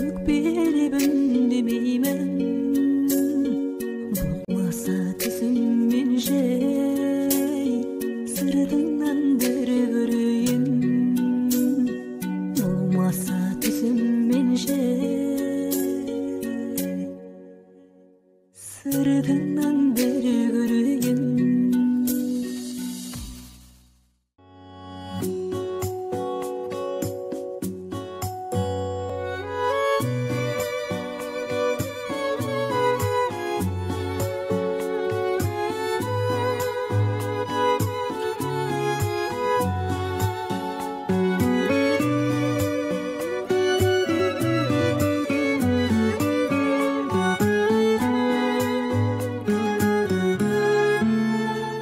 өкпелеп үндемеймін. Болмаса түсіммен жей сыртыңнан бір көрейін. Болмаса түсіммен жей сыртыңнан бір көрейін.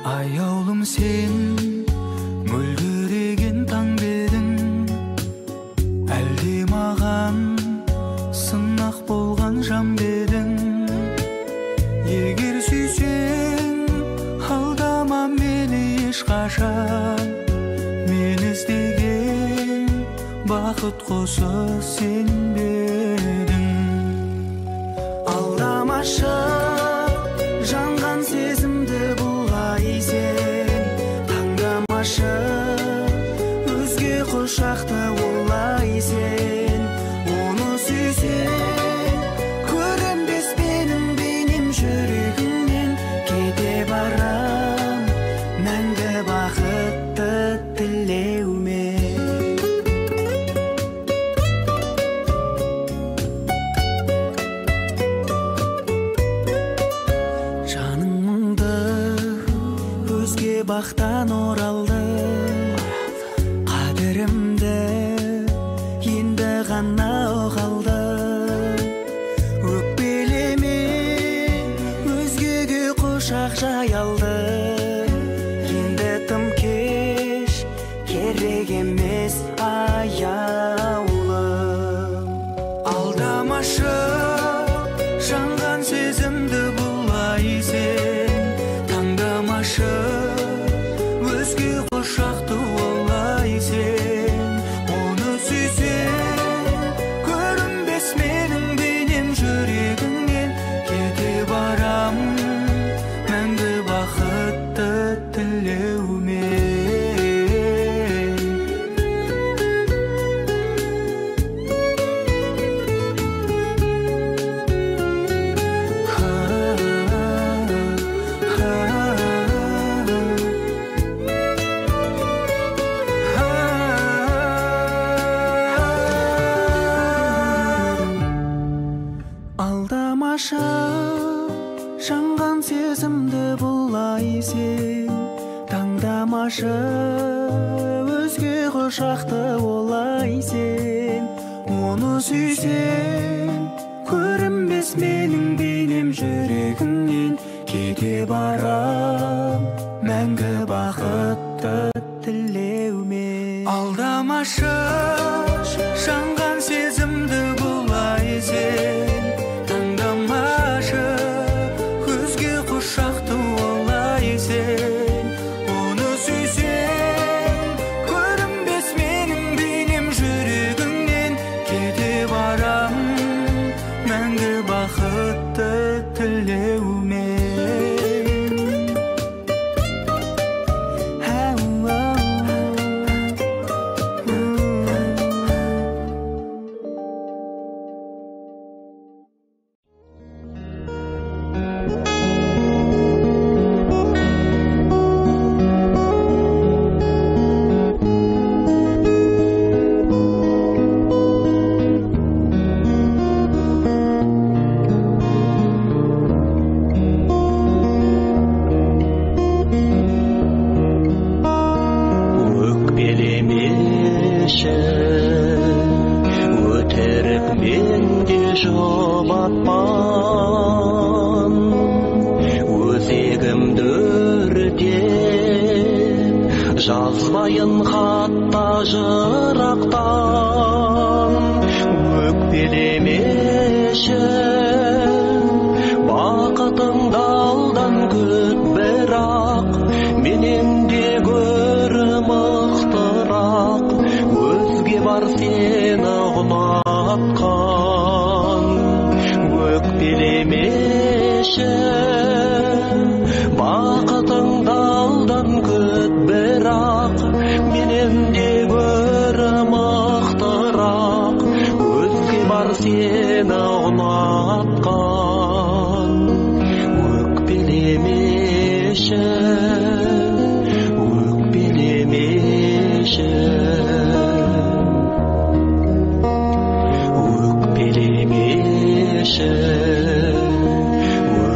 Аяулым сен мөлдіреген таң дедің, әлде маған сынақ болған жан дедің. Егер сүйсең алдама мені ешқашан, мен іздеген бақыт құсы сен дедің. Алдамашы жанған сезімді бұлай сен, таңдамашы өзге құшақты олай сен. Оны сүйсең көрінбес менің бейнем жүрегімнен, кете барам мәңгі бақытты тілеумен. Жаның мұңды өзге бақтан оралды, қадірімді енді ғана ұғалды. Өкпелеме өзгеге құшақ жайалды, енді тым кеш керек емес аяулым. Алдамашы жанған сезімді бұлай сен, таңдамашы өзге құшақты олай сен. Оны сүйсең көрінбес менің бейнем жүрегіңнен, кете барам мәңгі бақытты тілеумен. Алдамашы жанған сезімді бұлай сен, таңдамашы өзге құшақты олай сен. Оны сүйсең көрінбес менің бейнем жүрегіңнен, кете барам мәңгі бақытты тілеумен. Алдамашы жанған сезімді бұлай сен, таңдамашы өзге құшақты олай сен. Оны сүйсең көрінбес менің бейнем жүрегіңнен, кете барам мәңгі бақытты тілеумен. батпан өзегімді өртеп жазбайын хатта жырақтан өкпелемеші бақытыңды алдан күт бірақ менен де гөрі мықтырақ өзге бар сені ұнатқан өкпелемеші бақытыңды алдан күт бірақ менен де гөрі мықтырақ өзге бар сені ұнатқан өкпелемеші өкпелемеші өкпелемеші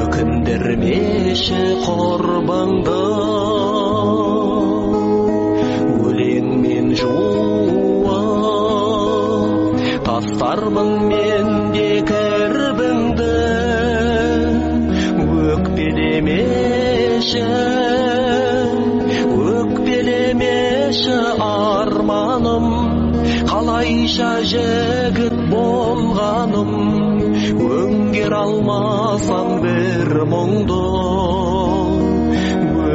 өкіндірмеші құрбыңды өлеңмен жуып тастармын мен де кірбіңді өкпелемеші өкпелемеші арманым қалайша жігіт болғаным өңгер алмасам бір мұңды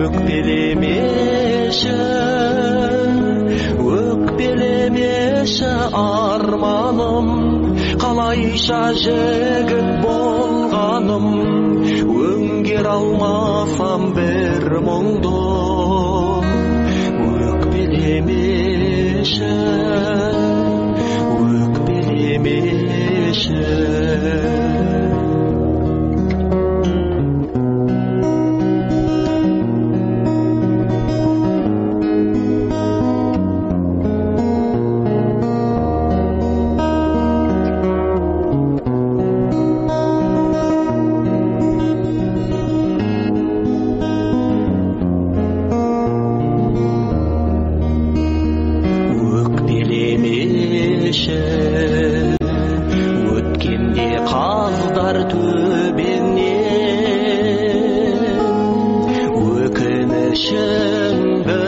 өкпелемеші өкпелемеші арманым қалайша жігіт болғаным өңгер алмасам бір мұңды өкпелемеші өкпелемеші өткенде қаздар төбеңнен өкінішіңді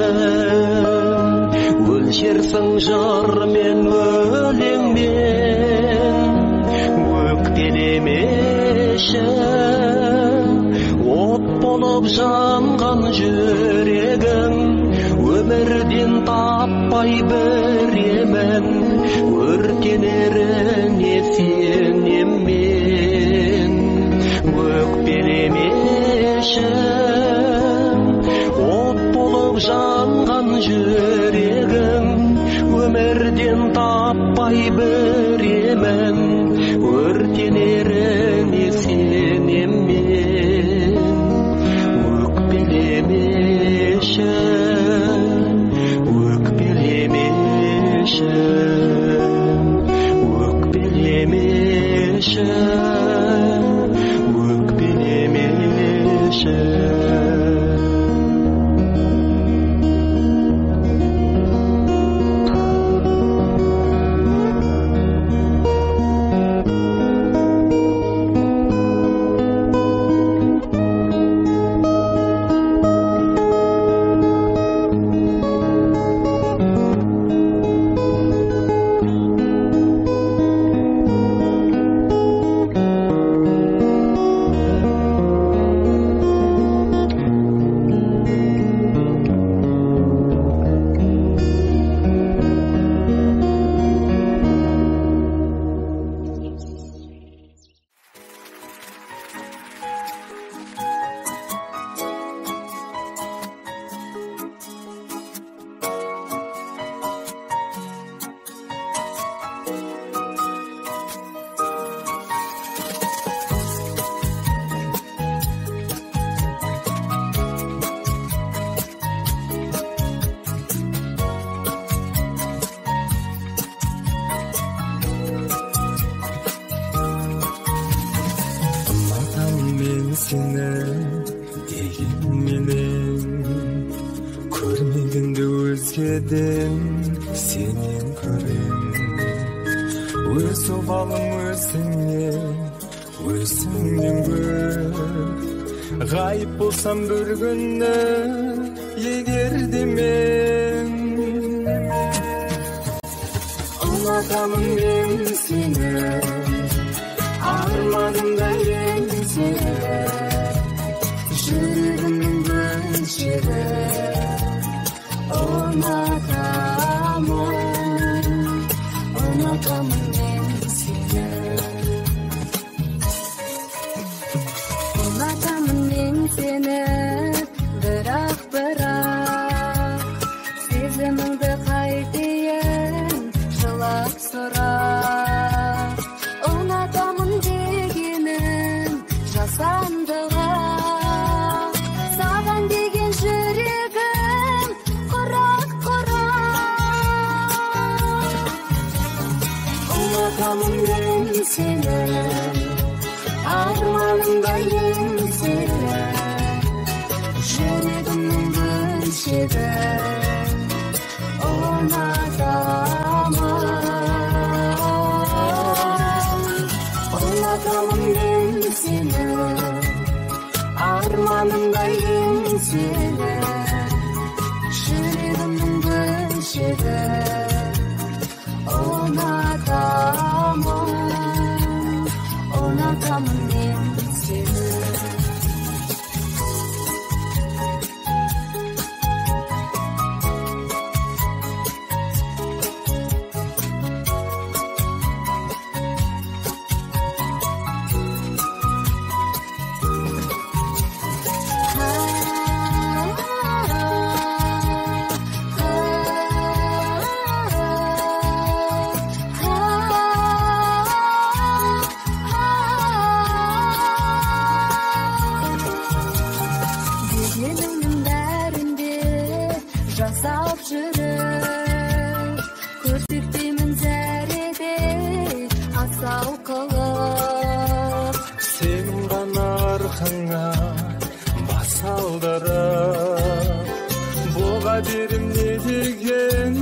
өлшерсің жырмен өлеңмен өкпелемеші от болып жанған жүрегің өмірден таппай біремен өртенеріне сенем мен өкпелемеші от болып жанған жүрегім өмірден таппай біремен өртенеріне сенем мен өкпелемеші өкпелемеші өкпелемеші өкпелемеші сені дегенменен көрмегенде өзгеден сенен көрем өз обалым өзіңе көзіңнен ғайып болсам бір күні егерде мен ұнатамын мен сені арманымда ең сені жүрегімнің бөлшегі ұнатамын мен сені ұнатамын мен сені бірақ сезіміңді қайтейін жылап сұрақ ұнатамын дегенім жасандыға саған деген жүрегім құрақ ұнатамын мен сені арманымда ең сені жүрегімнің бөлшегі ұнатамын мен сені арманымда ең сені жүрегімнің бөлшегі ұнатамын мен сені жасап жүріп көрсетпеймін зәреде асау қылып сенің ғана арқаңа бас алдырып боға берім не деген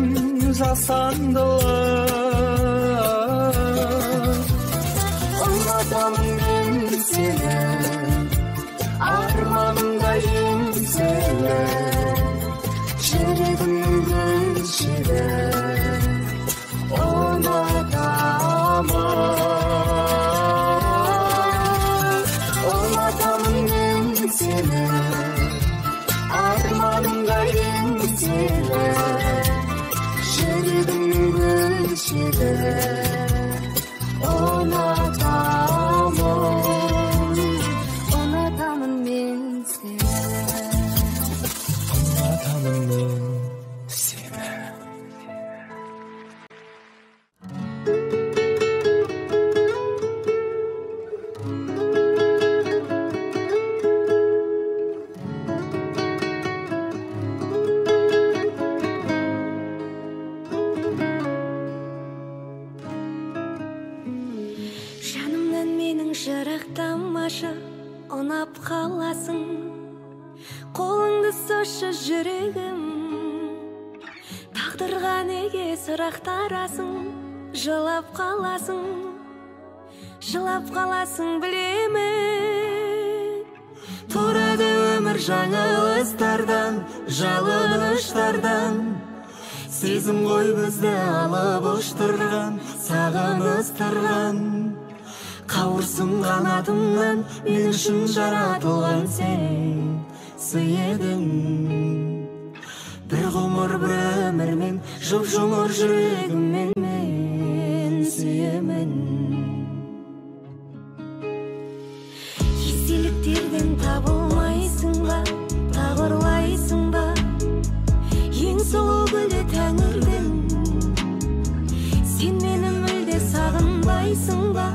жасандылық ұнатамын мен сені арманымда ең сені жүрегімнің бөлшегі ұнатамын мен сені арманымда ең сені жүрегімнің бөлшегі ұнатамын мен сені ұнатамын мен сені жанымнан менің жырақтамашы ұнап қаласың қолыңды сошы жүрегім тағдырға неге сұрақтарасың жылап қаласың білемін тұрады өмір жаңылыстардан жалыныштардан сезім ғой бізді алып ұштырған сағыныстырған қауырсын қанатымнан мен үшін жаратылған сен сый едің бір ғұмыр бір өмірмен жұп-жұмыр жүрегіммен мен сүйемін естеліктерден табылмайсың ба тағырлайсың ба ең сұлу гүлі тәңірдің сен мені мүлде сағынбайсың ба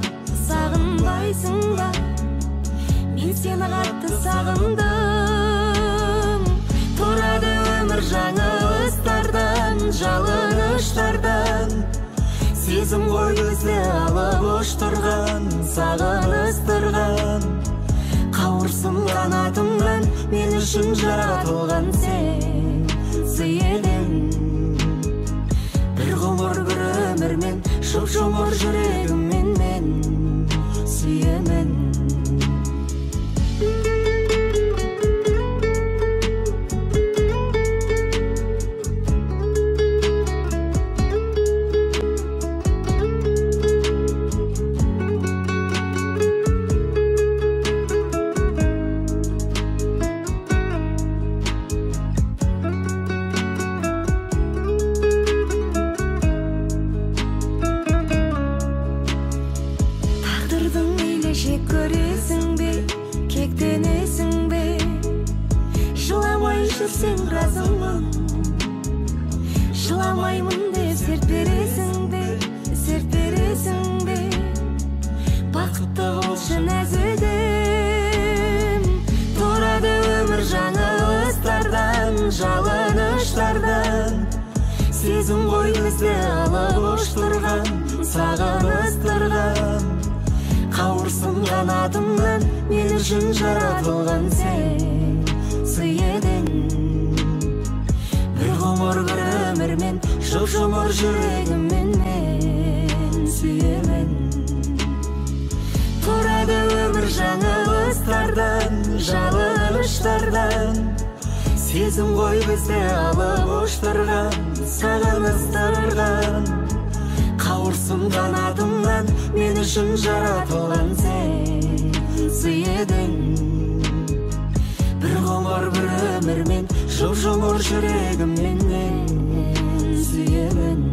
мен сені қатты сағындым тұрады өмір жаңылыстардан жалыныштардан сезім ғой бізді алып ұштырған сағыныстырған қауырсын қанатымнан мен үшін жаратылған сен сый едің бір ғұмыр бір өмірмен жұп-жұмыр жүрегіммен мен сүйемін жек көресің бе, кектенесің бе, жыламай жүрсең разымын, жыламаймын деп серт бересің бе, серт бересің бе, бақытты болшы нәзігім. Тұрады өмір жаңылыстардан, жалыныштардан, сезім ғой бізді алып ұштырған, сағыныстырған. Қауырсын қанатымнан, мен үшін жаратылған сен сый едің. Бір ғұмыр бір өмірмен, жұп-жұмыр жүрегіммен мен сүйемін. Тұрады өмір жаңылыстардан, жалыныштардан, сезім ғой бізді алып ұштырған, сағыныстырған. Қауырсын қанатымнан, мен үшін жаратылған сен сый едің. Бір ғұмыр бір өмірмен, жұп-жұмыр жүрегіммен мен сүйемін.